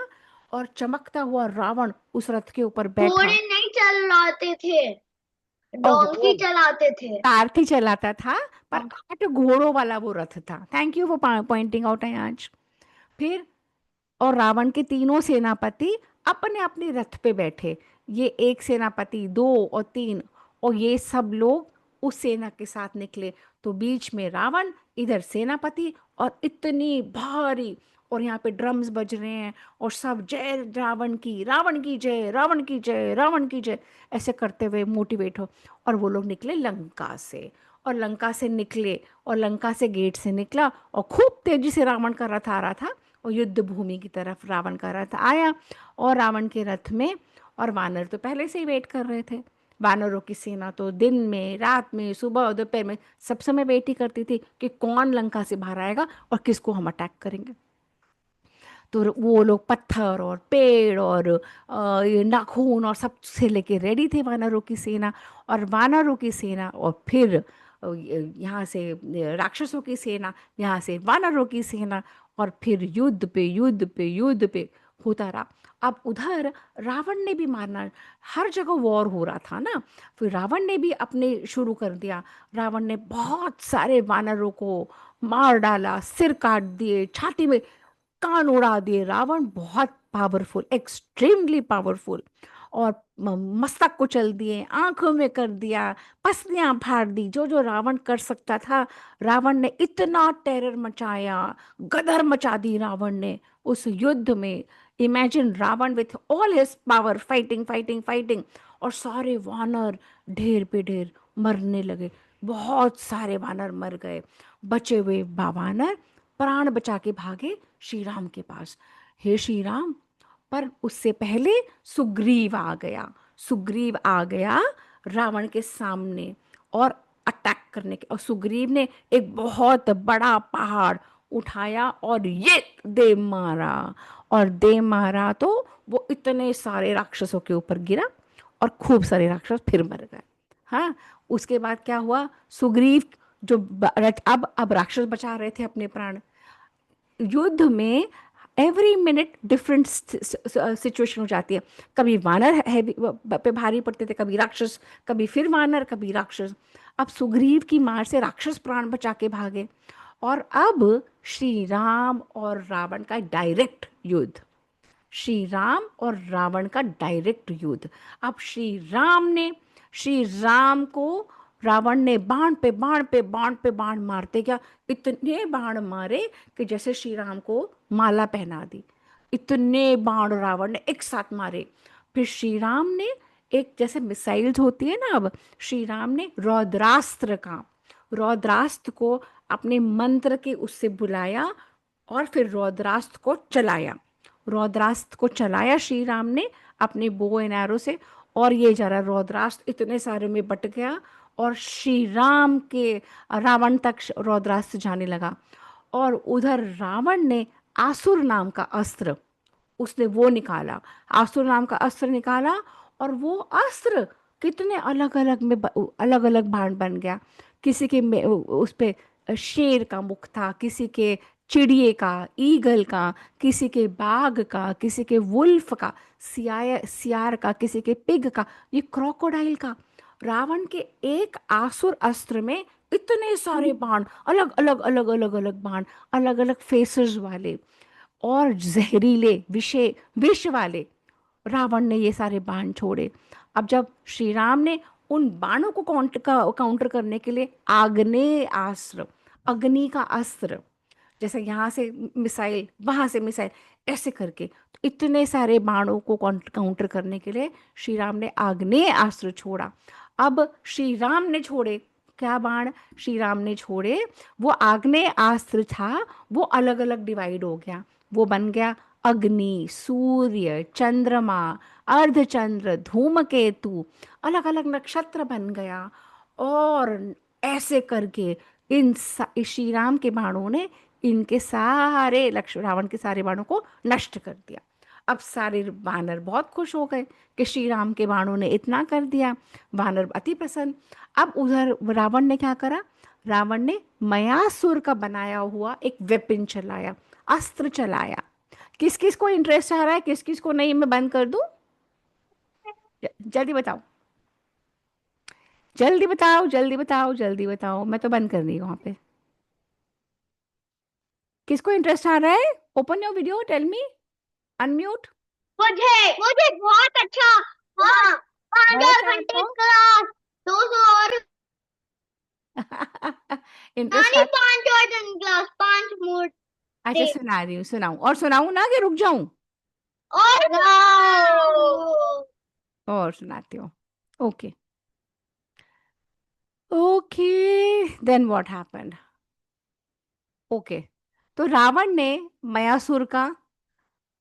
[SPEAKER 1] और चमकता हुआ रावण उस रथ के ऊपर बैठा।
[SPEAKER 3] घोड़े नहीं चलाते थे,
[SPEAKER 1] और
[SPEAKER 3] डोंकी
[SPEAKER 1] वो
[SPEAKER 3] चलाते थे।
[SPEAKER 1] सारथी चलाता था, पर
[SPEAKER 3] हाँ।
[SPEAKER 1] 8 घोड़ों वाला वो रथ था। Thank you for pointing out आज। फिर और रावण के तीनों सेनापति अपने अपने रथ पे बैठे। ये एक सेनापति, दो और तीन, और ये सब लोग उस सेना के साथ निकले। तो बीच में रावण, इधर सेनापति, और इतनी भारी, और यहाँ पे ड्रम्स बज रहे हैं, और सब जय रावण की, रावण की जय, रावण की जय, रावण की जय, ऐसे करते हुए मोटिवेट हो। और वो लोग निकले लंका से, और लंका से निकले, और लंका से गेट से निकला, और खूब तेजी से रावण का रथ आ रहा था। और युद्ध भूमि की तरफ रावण का रथ आया, और रावण के रथ में, और वानर तो पहले से ही वेट कर रहे थे। वानरों की सेना तो दिन में, रात में, सुबह और दोपहर में सब समय वेट ही करती थी कि कौन लंका से बाहर आएगा और किसको हम अटैक करेंगे। तो वो लोग पत्थर और पेड़ और ये नाखून और सब से लेके रेडी थे वानरों की सेना। और वानरों की सेना, और फिर यहाँ से राक्षसों की सेना, यहाँ से वानरों की सेना, और फिर युद्ध पे युद्ध पे युद्ध पे होता रहा। अब उधर रावण ने भी मारना, हर जगह वॉर हो रहा था ना, फिर रावण ने भी अपने शुरू कर दिया। रावण ने बहुत सारे वानरों को मार डाला, सिर काट दिए, छाती में कान उड़ा दिए। रावण बहुत पावरफुल, एक्सट्रीमली पावरफुल। और मस्तक कुचल दिए, आंखों में कर दिया, पसलियां फाड़ दी, जो जो रावण कर सकता था। रावण ने इतना टेरर मचाया, गदर मचा दी रावण ने उस युद्ध में। Imagine Ravan with all his power fighting fighting fighting, और सारे वानर ढेर पे ढेर मरने लगे। बहुत सारे वानर मर गए। बचे हुए वानर प्राण बचा के भागे श्री राम के पास। हे श्री राम, पर उससे पहले सुग्रीव आ गया। सुग्रीव आ गया रावण के सामने और अटैक करने के, और सुग्रीव ने एक बहुत बड़ा पहाड़ उठाया और ये दे मारा। और दे मारा तो वो इतने सारे राक्षसों के ऊपर गिरा और खूब सारे राक्षस फिर मर गए। हाँ, उसके बाद क्या हुआ, सुग्रीव जो अब राक्षस बचा रहे थे अपने प्राण। युद्ध में एवरी मिनट डिफरेंट सिचुएशन हो जाती है। कभी वानर हैवी पे भारी पड़ते थे, कभी राक्षस, कभी फिर वानर, कभी राक्षस। अब सुग्रीव की मार से राक्षस प्राण बचा के भागे। और अब श्री राम और रावण का डायरेक्ट युद्ध। श्री राम और रावण का डायरेक्ट युद्ध। अब श्री राम को रावण ने बाण पे बाण पे बाण पे बाण मारते गया। इतने बाण मारे कि जैसे श्री राम को माला पहना दी। इतने बाण रावण ने एक साथ मारे। फिर श्री राम ने एक, जैसे मिसाइल्स होती है ना, अब श्री राम ने रौद्रास्त्र को अपने मंत्र के उससे बुलाया और फिर रौद्रास्त्र को चलाया। रौद्रास्त्र को चलाया श्री राम ने अपने बो एंड एरो से, और ये जरा रौद्रास्त्र इतने सारे में बट गया और श्री राम के रावण तक रौद्रास्त्र जाने लगा। और उधर रावण ने आसुर नाम का अस्त्र, उसने वो निकाला, आसुर नाम का अस्त्र निकाला। और वो अस्त्र कितने अलग अलग में अलग अलग भांड बन गया। किसी के उस पे शेर का मुख था, किसी के चिड़िए का, ईगल का, किसी के बाघ का, किसी के वुल्फ का, सियार का, किसी के पिग का, ये क्रोकोडाइल का। रावण के एक आसुर अस्त्र में इतने सारे बाण, अलग अलग अलग अलग अलग बाण, अलग अलग फेसेस वाले और जहरीले विष वाले। रावण ने ये सारे बाण छोड़े। अब जब श्री राम ने उन बाणों को काउंटर करने के लिए आग्नेय अस्त्र, अग्नि का अस्त्र, जैसे यहाँ से मिसाइल, वहां से मिसाइल, ऐसे करके तो इतने सारे बाणों को काउंटर करने के लिए श्री राम ने आग्नेय अस्त्र छोड़ा। अब श्री राम ने छोड़े क्या बाण, श्री राम ने छोड़े वो आग्नेय अस्त्र था, वो अलग अलग डिवाइड हो गया। वो बन गया अग्नि, सूर्य, चंद्रमा, अर्धचंद्र, धूमकेतु, अलग अलग नक्षत्र बन गया। और ऐसे करके इस श्री राम के बाणों ने इनके सारे लक्ष्मण, रावण के सारे बाणों को नष्ट कर दिया। अब सारे वानर बहुत खुश हो गए कि श्री राम के बाणों ने इतना कर दिया। वानर अति प्रसन्न। अब उधर रावण ने क्या करा, रावण ने मयासुर का बनाया हुआ एक वेपन चलाया, अस्त्र चलाया। किस किस को इंटरेस्ट आ रहा है, किस किस को नहीं, मैं बंद कर दूं? जल्दी बताओ, जल्दी बताओ, जल्दी बताओ, जल्दी बताओ, मैं तो बंद कर दी वहां पे। किसको इंटरेस्ट आ रहा है? Open your video, tell me, unmute.
[SPEAKER 3] मुझे मुझे बहुत अच्छा। हाँ, 5 और घंटे क्लास, 200 और
[SPEAKER 1] इंटरेस्ट
[SPEAKER 3] नानी
[SPEAKER 1] आ।
[SPEAKER 3] 5 और दिन क्लास, 5 मोड
[SPEAKER 1] अच्छा, सुना रही हूँ, सुनाऊं और सुनाऊं ना कि रुक जाऊं?
[SPEAKER 3] और
[SPEAKER 1] और सुनाती हूँ। Okay, okay, then what happened? Okay, तो रावण ने मयासुर का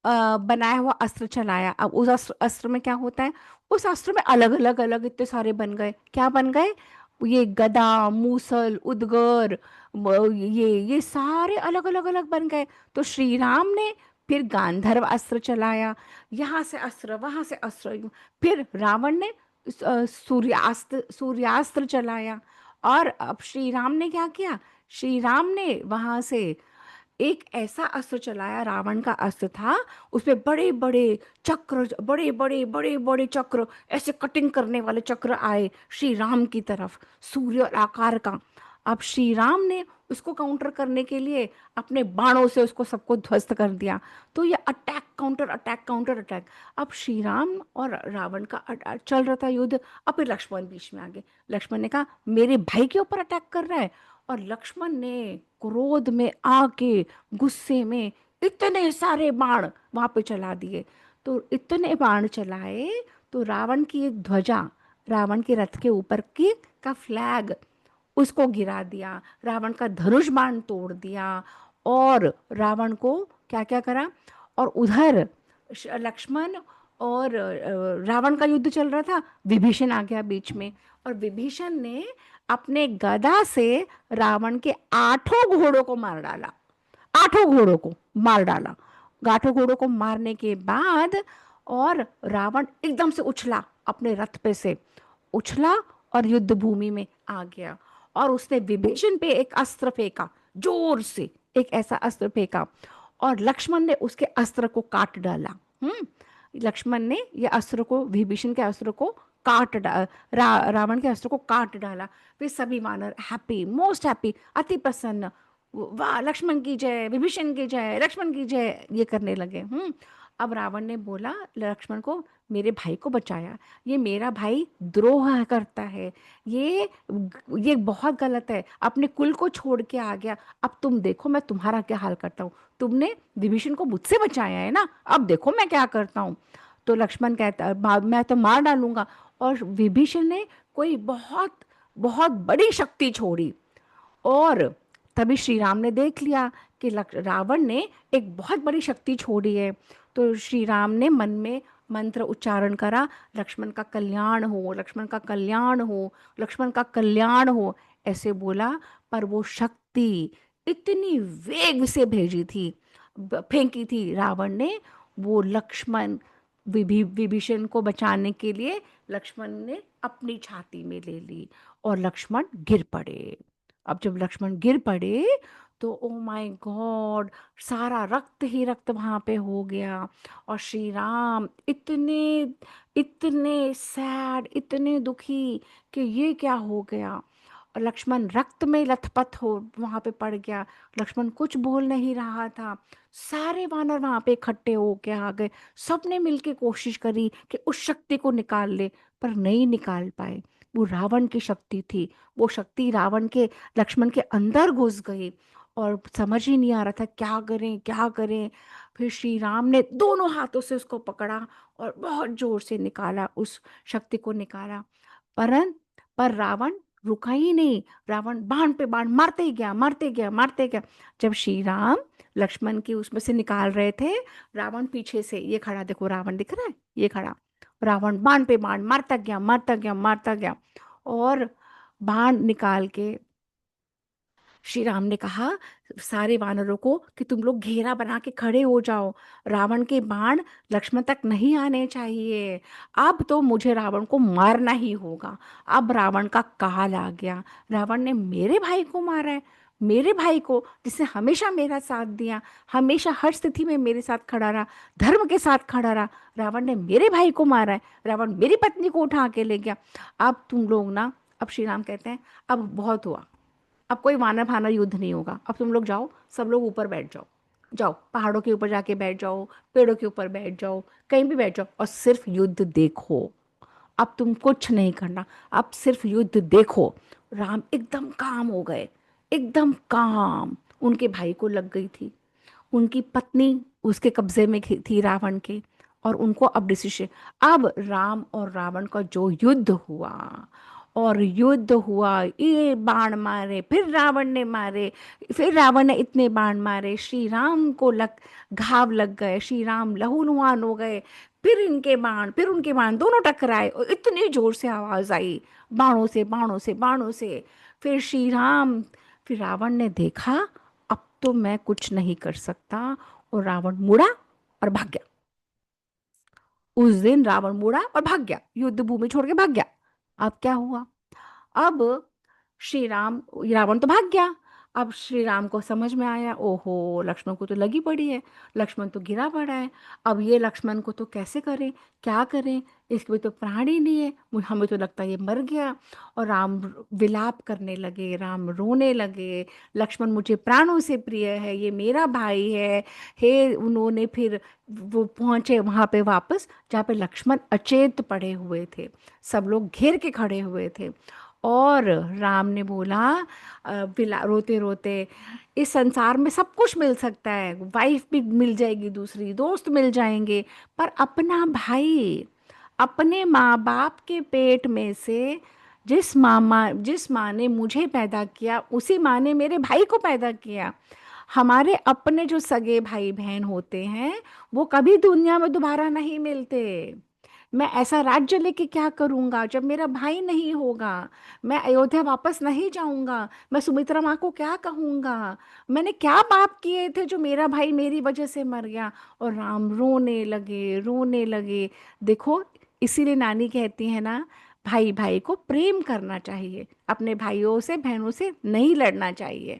[SPEAKER 1] बनाया हुआ अस्त्र चलाया। अब उस अस्त्र में क्या होता है, उस अस्त्र में अलग अलग अलग इतने सारे बन गए। क्या बन गए? ये गदा, मूसल, उदगर, ये सारे अलग अलग अलग बन गए। तो श्री राम ने फिर गांधर्व अस्त्र चलाया, यहाँ से अस्त्र, वहां से अस्त्र। फिर रावण ने सूर्यास्त्र चलाया। और अब श्री राम ने क्या किया, श्री राम ने वहां से एक ऐसा अस्त्र चलाया, रावण का अस्त्र था, उसमें बड़े बड़े चक्र, बड़े बड़े बड़े बड़े चक्र, ऐसे कटिंग करने वाले चक्र आए श्री राम की तरफ, सूर्य आकार का। अब श्री राम ने उसको काउंटर करने के लिए अपने बाणों से उसको सबको ध्वस्त कर दिया। तो ये attack counter attack counter attack. अब श्री राम और रावण का चल रहा था युद्ध। अब फिर लक्ष्मण बीच में आ गए। लक्ष्मण ने कहा मेरे भाई के ऊपर अटैक कर रहा है। और लक्ष्मण ने क्रोध में आके, गुस्से में इतने सारे बाण वहां पे चला दिए। तो इतने बाण चलाए तो रावण की एक ध्वजा, रावण के रथ के ऊपर की का फ्लैग, उसको गिरा दिया। रावण का धनुष बाण तोड़ दिया। और रावण को क्या क्या करा। और उधर लक्ष्मण और रावण का युद्ध चल रहा था। विभीषण आ गया बीच में। और विभीषण ने अपने गदा से रावण के 8 घोड़ों को मार डाला। 8 घोड़ों को मार डाला। 8 घोड़ों को मारने के बाद और रावण एकदम से उछला, अपने रथ पे से उछला और युद्ध भूमि में आ गया। और उसने विभीषण पे एक अस्त्र फेंका, जोर से एक ऐसा अस्त्र फेंका, और लक्ष्मण ने उसके अस्त्र को काट डाला। लक्ष्मण ने ये अस्त्र को, विभीषण के अस्त्र को काट रावण के अस्त्र को काट डाला। फिर सभी वानर हैप्पी, मोस्ट हैप्पी, अति प्रसन्न, वाह लक्ष्मण की जय, विभीषण की जय, लक्ष्मण की जय, ये करने लगे। अब रावण ने बोला लक्ष्मण को, मेरे भाई को बचाया, ये मेरा भाई द्रोह करता है, ये बहुत गलत है, अपने कुल को छोड़ के आ गया। अब तुम देखो मैं तुम्हारा क्या हाल करता हूँ। तुमने विभीषण को मुझसे बचाया है ना, अब देखो मैं क्या करता हूँ। तो लक्ष्मण कहता मैं तो मार डालूंगा। और विभीषण ने कोई बहुत बहुत बड़ी शक्ति छोड़ी। और तभी श्री राम ने देख लिया कि रावण ने एक बहुत बड़ी शक्ति छोड़ी है। तो श्री राम ने मन में मंत्र उच्चारण करा, लक्ष्मण का कल्याण हो, लक्ष्मण का कल्याण हो, लक्ष्मण का कल्याण हो, ऐसे बोला। पर वो शक्ति इतनी वेग से भेजी थी, फेंकी थी रावण ने, वो लक्ष्मण विभीषण को बचाने के लिए लक्ष्मण ने अपनी छाती में ले ली और लक्ष्मण गिर पड़े। अब जब लक्ष्मण गिर पड़े तो ओ माय गॉड, सारा रक्त ही रक्त वहां पे हो गया। और श्री राम इतने इतने सैड, इतने दुखी कि ये क्या हो गया। और लक्ष्मण रक्त में लथपथ हो वहां पे पड़ गया। लक्ष्मण कुछ बोल नहीं रहा था। सारे वानर वहां पे इकट्ठे होके आ गए। सबने मिलके कोशिश करी कि उस शक्ति को निकाल ले, पर नहीं निकाल पाए। वो रावण की शक्ति थी। वो शक्ति रावण के, लक्ष्मण के अंदर घुस गई और समझ ही नहीं आ रहा था क्या करें क्या करें। फिर श्री राम ने दोनों हाथों से उसको पकड़ा और बहुत जोर से निकाला, उस शक्ति को निकाला। पर पर रावण रुका ही नहीं। रावण बाण पे बाण मारते ही गया, मारते गया, मारते गया। जब श्री राम लक्ष्मण की उसमें से निकाल रहे थे, रावण पीछे से, ये खड़ा देखो, रावण दिख रहा है, ये खड़ा, रावण बाण पे बाण मारता गया, मारता गया, मारता गया। और बाण निकाल के श्री राम ने कहा सारे वानरों को कि तुम लोग घेरा बना के खड़े हो जाओ, रावण के बाण लक्ष्मण तक नहीं आने चाहिए। अब तो मुझे रावण को मारना ही होगा। अब रावण का काल आ गया। रावण ने मेरे भाई को मारा है, मेरे भाई को जिसने हमेशा मेरा साथ दिया, हमेशा हर स्थिति में मेरे साथ खड़ा रहा, धर्म के साथ खड़ा रहा, रावण ने मेरे भाई को मारा है, रावण मेरी पत्नी को उठा के ले गया। अब तुम लोग ना, अब श्री राम कहते हैं अब बहुत हुआ, अब कोई वानर फानर युद्ध नहीं होगा, अब तुम लोग जाओ, सब लोग ऊपर बैठ जाओ, जाओ पहाड़ों के ऊपर जाके बैठ जाओ, पेड़ों के ऊपर बैठ जाओ, कहीं भी बैठ जाओ और सिर्फ युद्ध देखो। अब तुम कुछ नहीं करना, अब सिर्फ युद्ध देखो। राम एकदम काम हो गए, एकदम काम। उनके भाई को लग गई थी, उनकी पत्नी उसके कब्जे में थी रावण के, और उनको अब डिसीजन। अब राम और रावण का जो युद्ध हुआ, और युद्ध हुआ, ये बाण मारे, फिर रावण ने मारे, फिर रावण ने इतने बाण मारे, श्री राम को घाव लग गए, श्री राम लहूलुहान हो गए। फिर इनके बाण, फिर उनके बाण दोनों टकराए और इतनी जोर से आवाज आई, बाणों से, बाणों से, बाणों से। फिर श्री राम, फिर रावण ने देखा अब तो मैं कुछ नहीं कर सकता, और रावण मुड़ा और भाग गया। उस दिन रावण मुड़ा और भाग गया, युद्ध भूमि छोड़ के भाग गया। अब क्या हुआ, अब श्री राम, रावण तो भाग गया। अब श्री राम को समझ में आया, ओहो लक्ष्मण को तो लगी पड़ी है, लक्ष्मण तो गिरा पड़ा है। अब ये लक्ष्मण को तो कैसे करें, क्या करें, इसके भी तो प्राण ही नहीं है, हमें तो लगता है ये मर गया। और राम विलाप करने लगे, राम रोने लगे, लक्ष्मण मुझे प्राणों से प्रिय है, ये मेरा भाई है। हे उन्होंने फिर वो पहुंचे वहां पे वापस, जहाँ पे लक्ष्मण अचेत पड़े हुए थे, सब लोग घेर के खड़े हुए थे। और राम ने बोला, विला रोते रोते, इस संसार में सब कुछ मिल सकता है, वाइफ भी मिल जाएगी, दूसरी दोस्त मिल जाएंगे, पर अपना भाई, अपने माँ बाप के पेट में से जिस माँ ने मुझे पैदा किया, उसी माँ ने मेरे भाई को पैदा किया। हमारे अपने जो सगे भाई बहन होते हैं वो कभी दुनिया में दोबारा नहीं मिलते। मैं ऐसा राज्य लेके क्या करूंगा जब मेरा भाई नहीं होगा, मैं अयोध्या वापस नहीं जाऊंगा, मैं सुमित्रा माँ को क्या कहूंगा, मैंने क्या पाप किए थे जो मेरा भाई मेरी वजह से मर गया। और राम रोने लगे, रोने लगे। देखो, इसीलिए नानी कहती है ना, भाई भाई को प्रेम करना चाहिए, अपने भाइयों से बहनों से नहीं लड़ना चाहिए।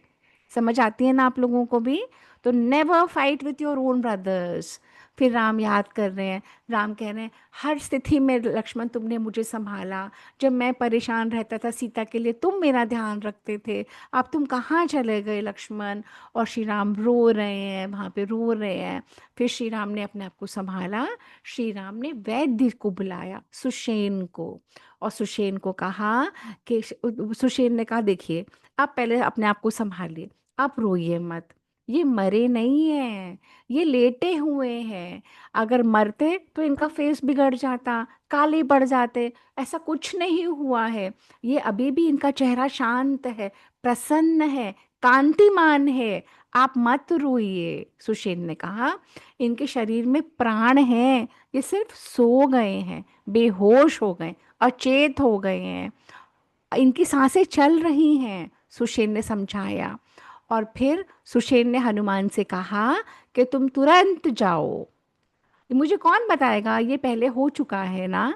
[SPEAKER 1] समझ आती है ना आप लोगों को भी? तो never fight with your own brothers. फिर राम याद कर रहे हैं, राम कह रहे हैं, हर स्थिति में लक्ष्मण तुमने मुझे संभाला, जब मैं परेशान रहता था सीता के लिए तुम मेरा ध्यान रखते थे, अब तुम कहाँ चले गए लक्ष्मण। और श्री राम रो रहे हैं, वहाँ पे रो रहे हैं। फिर श्री राम ने अपने आप को संभाला, श्री राम ने वैद्य को बुलाया, सुषेण को। और सुषेण को कहा कि, सुषेण ने कहा देखिए, आप पहले अपने आप को संभालिए, आप रोइए मत, ये मरे नहीं हैं, ये लेटे हुए हैं। अगर मरते तो इनका फेस बिगड़ जाता, काले पड़ जाते, ऐसा कुछ नहीं हुआ है। ये अभी भी इनका चेहरा शांत है, प्रसन्न है, कांतिमान है, आप मत रोइए। सुषेण ने कहा, इनके शरीर में प्राण हैं, ये सिर्फ सो गए हैं, बेहोश हो गए, अचेत हो गए हैं, इनकी सांसें चल रही हैं, सुषेण ने समझाया। और फिर सुषेण ने हनुमान से कहा कि तुम तुरंत जाओ। मुझे कौन बताएगा, ये पहले हो चुका है ना।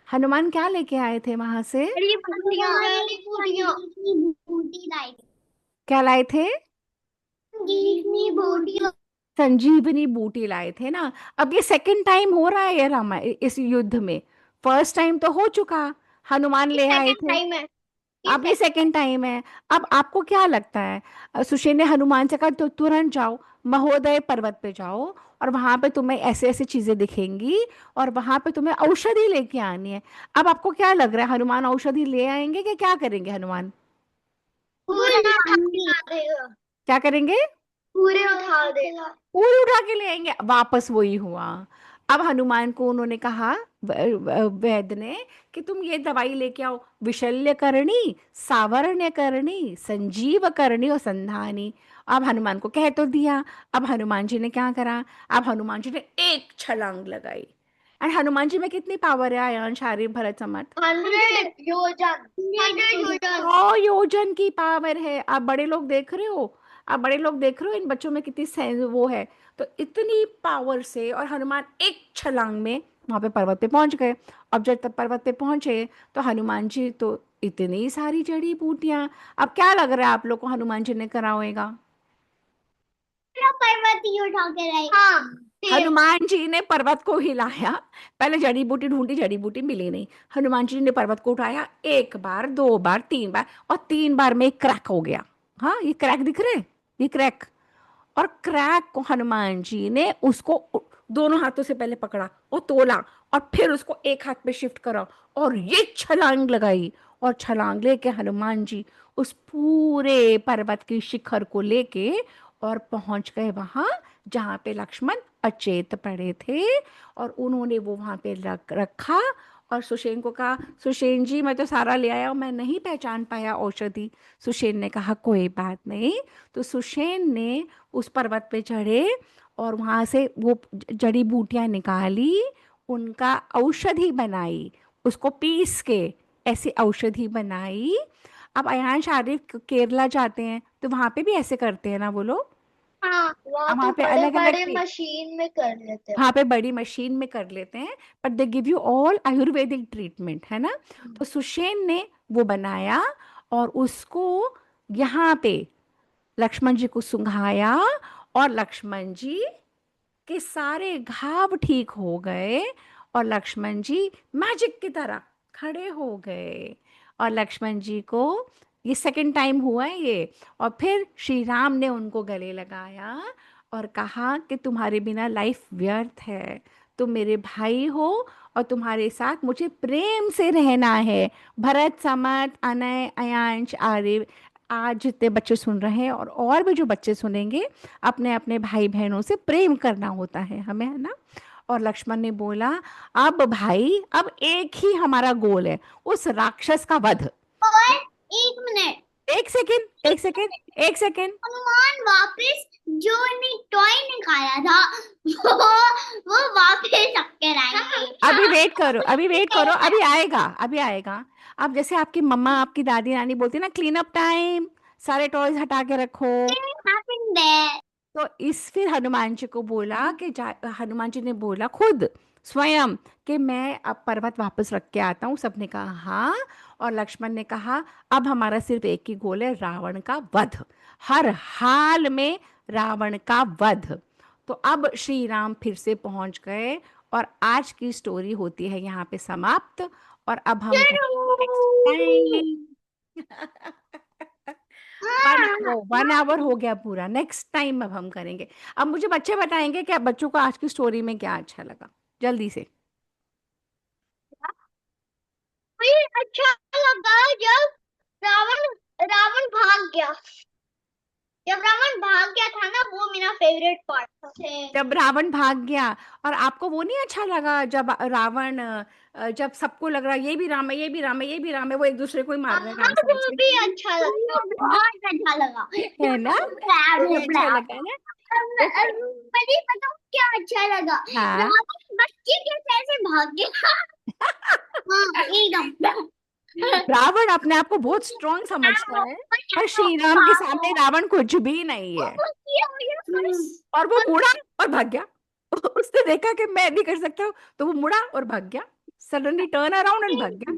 [SPEAKER 1] हनुमान क्या लेके आए थे वहां से?
[SPEAKER 3] जड़ी बूटियां।
[SPEAKER 2] हनुमान
[SPEAKER 3] जड़ी बूटियां।
[SPEAKER 2] संजीवनी बूटी लाई थी।
[SPEAKER 1] क्या लाए थे?
[SPEAKER 2] संजीवनी बूटी।
[SPEAKER 1] संजीवनी बूटी लाए थे ना। अब ये सेकंड टाइम हो रहा है ये रामा इस युद्ध में। फर्स्ट टाइम तो हो चुका, हनुमान ले आए
[SPEAKER 3] सेकंड
[SPEAKER 1] थे,
[SPEAKER 3] टाइम है।
[SPEAKER 1] अब ये सेकंड टाइम है। अब आपको क्या लगता है, सुषेण ने हनुमान से कहा तो तुरंत जाओ, महोदय पर्वत पे जाओ, और वहां पे तुम्हें ऐसे ऐसे चीजें दिखेंगी, और वहां पे तुम्हें औषधि लेके आनी है। अब आपको क्या लग रहा है, हनुमान औषधि ले आएंगे कि क्या करेंगे हनुमान?
[SPEAKER 3] पूरा उठा देगा।
[SPEAKER 1] क्या करेंगे?
[SPEAKER 3] पूरे उठा देगा।
[SPEAKER 1] पूरी उठा के ले आएंगे। वापस वही हुआ। अब हनुमान को उन्होंने कहा, वैद्य ने, कि तुम ये दवाई लेके आओ, विशल्य करणी, सावरण्य करणी, संजीव करणी और संधानी। अब हनुमान को कह तो दिया। अब हनुमान जी ने क्या करा, अब हनुमान जी ने एक छलांग लगाई। एंड हनुमान जी में कितनी पावर है, आयान शारीर भरत समर्थ?
[SPEAKER 3] 100 योजन। 100 योजन।
[SPEAKER 1] 100 योजन की पावर है। आप बड़े लोग देख रहे हो, आप बड़े लोग देख रहे हो इन बच्चों में कितनी वो है। तो इतनी पावर से, और हनुमान एक छलांग में वहां पे पर्वत पे पहुंच गए। अब जब तक पर्वत पे पहुंचे तो हनुमान जी तो इतनी सारी जड़ी बूटियां। अब क्या लग रहा है आप लोग को हनुमान जी ने करा होएगा?
[SPEAKER 2] पूरा पर्वत ही उठा के लाई।
[SPEAKER 3] हाँ।
[SPEAKER 1] हनुमान जी ने पर्वत को हिलाया, पहले जड़ी बूटी ढूंढी, जड़ी बूटी मिली नहीं। हनुमान जी ने पर्वत को उठाया, एक बार, दो बार, तीन बार, और तीन बार में एक क्रैक हो गया। हाँ, ये क्रैक दिख रहे हैं? ये क्रैक। और क्रैक को हनुमान जी ने उसको दोनों हाथों से पहले पकड़ा और तोला, और फिर उसको एक हाथ पे शिफ्ट करा, और ये छलांग लगाई। और छलांग लेके हनुमान जी उस पूरे पर्वत की शिखर को लेके और पहुंच गए वहां जहां पे लक्ष्मण अचेत पड़े थे। और उन्होंने वो वहां पे रखा। और सुषेण को कहा, सुषेण जी मैं तो सारा ले आया हूं, मैं नहीं पहचान पाया औषधि। सुषेण ने कहा कोई बात नहीं। तो सुषेण ने उस पर्वत पे चढ़े और वहां से वो जड़ी बूटियां निकाली, उनका औषधि बनाई, उसको पीस के ऐसी औषधि बनाई। अब अयांश आरिफ केरला जाते हैं तो वहां पे भी ऐसे करते हैं ना वो लोग।
[SPEAKER 3] हाँ, वहाँ
[SPEAKER 1] अब
[SPEAKER 3] तो
[SPEAKER 1] वहां पे
[SPEAKER 3] बड़े
[SPEAKER 1] अलग अलग,
[SPEAKER 3] बड़े मशीन में कर लेते हैं।
[SPEAKER 1] वहां पे बड़ी मशीन में कर लेते हैं, but they give you all Ayurvedic treatment, है ना। तो सुषेण ने वो बनाया और उसको यहाँ पे लक्ष्मण जी को सुंघाया और लक्ष्मण जी के सारे घाव ठीक हो गए और लक्ष्मण जी मैजिक की तरह खड़े हो गए। और लक्ष्मण जी को ये सेकंड टाइम हुआ है ये। और फिर श्री राम ने उनको गले लगाया और कहा कि तुम्हारे बिना लाइफ व्यर्थ है, तुम मेरे भाई हो और तुम्हारे साथ मुझे प्रेम से रहना है। भरत, समत, अनय, अयांश, आर्य, आज जितने बच्चे सुन रहे हैं और भी जो बच्चे सुनेंगे, अपने अपने भाई बहनों से प्रेम करना होता है हमें, है ना। और लक्ष्मण ने बोला, अब भाई, अब एक ही हमारा गोल है, उस राक्षस का वध।
[SPEAKER 2] और 1 मिनट,
[SPEAKER 1] एक सेकेंड, एक सेकेंड, एक सेकेंड।
[SPEAKER 2] हनुमान वापस जो ने टॉय निकाला था वो वो वापस रख आएंगे।
[SPEAKER 1] अभी वेट करो, अभी वेट करो, अभी आएगा, अभी आएगा। अब जैसे आपकी मम्मा, आपकी दादी नानी बोलती ना, क्लीन अप टाइम, सारे टॉयज हटा के रखो।
[SPEAKER 2] happened there?
[SPEAKER 1] तो इस फिर हनुमान जी को बोला कि हनुमान जी ने बोला खुद स्वयं कि मैं अब पर्वत वापस रख के आता हूँ। सबने कहा हाँ। और लक्ष्मण ने कहा, अब हमारा सिर्फ एक ही गोल है, रावण का वध, हर हाल में रावण का वध। तो अब श्री राम फिर से पहुंच गए और आज की स्टोरी होती है यहाँ पे समाप्त। और अब हम करेंगे नेक्स्ट टाइम।
[SPEAKER 2] हाँ,
[SPEAKER 1] 1 आवर हो गया पूरा, नेक्स्ट टाइम अब हम करेंगे। अब मुझे बच्चे बताएंगे कि अब बच्चों को आज की स्टोरी में क्या अच्छा लगा, जल्दी से।
[SPEAKER 3] मुझे अच्छा लगा जब रावण रावण भाग गया। जब रावण भाग गया था ना, वो मेरा फेवरेट पार्ट था।
[SPEAKER 1] जब रावण भाग गया। और आपको वो नहीं अच्छा लगा जब रावण जब सबको लग रहा ये भी राम है, ये भी राम है, ये भी राम है, वो एक दूसरे को ही मार रहे हैं
[SPEAKER 3] हाँ,
[SPEAKER 1] राम
[SPEAKER 3] वो
[SPEAKER 1] समझ के।
[SPEAKER 3] भी अच्छा लगा।
[SPEAKER 2] बहुत अच्छा लगा।
[SPEAKER 1] है ना, वो अच्छा लगा ना। ओके।
[SPEAKER 2] मुझे पता हूँ क्या अच्छा लगा।
[SPEAKER 1] हाँ।
[SPEAKER 2] रावण बच्चे के कैसे भाग गया। हाँ, एकदम।
[SPEAKER 1] रावण अपने आप को बहुत स्ट्रांग समझता है, पर श्री राम के सामने रावण कुछ भी नहीं है। और वो मुड़ा और भाग गया। उसने देखा कि मैं नहीं कर सकता हूँ, तो वो मुड़ा और भाग गया, सडनली टर्न अराउंड एंड भाग गया।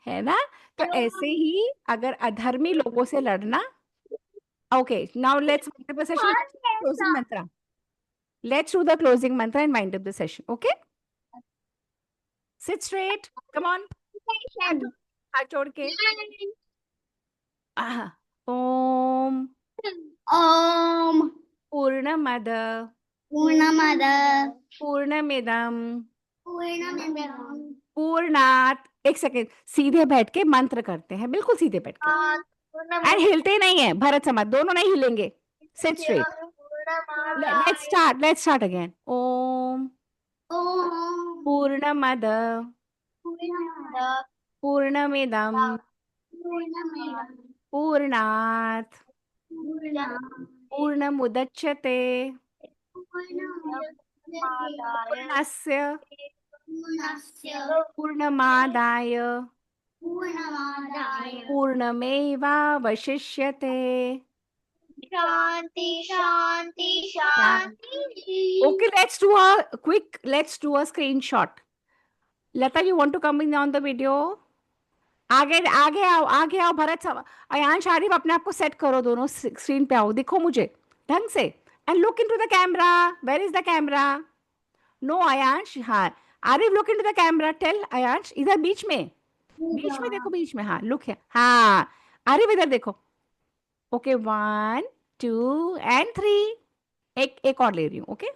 [SPEAKER 1] है ना। तो ऐसे ही अगर अधर्मी लोगों से लड़ना। Okay, now let's wind up the session, closing मंत्र। लेट्स डू द क्लोजिंग मंत्र and wind up the session. Okay, seat straight, come on, हाथ जोड़ के। आह, ओम
[SPEAKER 2] ओम
[SPEAKER 1] पूर्णमद
[SPEAKER 2] पूर्णमद
[SPEAKER 1] पूर्णमिदम
[SPEAKER 2] पूर्णमिदं
[SPEAKER 1] पूर्णात, एक सेकेंड, सीधे बैठ के मंत्र करते हैं, बिल्कुल सीधे बैठ के, एंड हिलते नहीं है, भरत समाज दोनों नहीं हिलेंगे। Sit straight. Let's start again. ओम
[SPEAKER 2] ओम
[SPEAKER 1] पूर्णमद
[SPEAKER 2] पूर्णमद
[SPEAKER 1] पूर्णमिदम
[SPEAKER 2] पूर्णमिदं
[SPEAKER 1] पूर्णात
[SPEAKER 2] पूर्णात्
[SPEAKER 1] पूर्णमुदच्यते
[SPEAKER 2] पूर्णमुदच्यते
[SPEAKER 1] पूर्णस्य
[SPEAKER 2] पूर्णस्य
[SPEAKER 1] पूर्णमादाय
[SPEAKER 2] पूर्णमादाय
[SPEAKER 1] पूर्णमेवावशिष्यते।
[SPEAKER 3] शांति शांति
[SPEAKER 1] शांति।
[SPEAKER 3] शांति।
[SPEAKER 1] Okay, let's do a screenshot. Lata, you want to come in on the video? आगे आगे आओ, आगे आओ, भरत अयांश, आरिफ, अपने आप को सेट करो, दोनों स्क्रीन पे आओ, दिखो मुझे ढंग से, and look into the camera. Where is the camera? No Ayansh, हाँ। Arif, look into the camera, tell Ayansh, इधर बीच में, बीच में देखो, बीच में, हाँ, लुक है, हाँ। आरिफ इधर देखो। Okay, 1 2 and 3। एक और ले रही हूँ। ओके,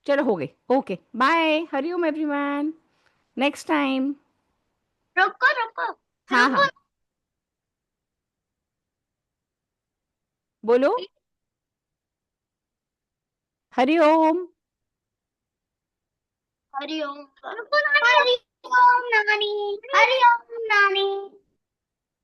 [SPEAKER 1] चलो हो गई। Okay, bye, Hariom everyone, next time.
[SPEAKER 3] रुको रुको
[SPEAKER 1] हाँ
[SPEAKER 3] रुको।
[SPEAKER 1] हाँ, बोलो, हरिओम।
[SPEAKER 3] हरिओम।
[SPEAKER 2] हरि ओम नानी, हरि ओम नानी।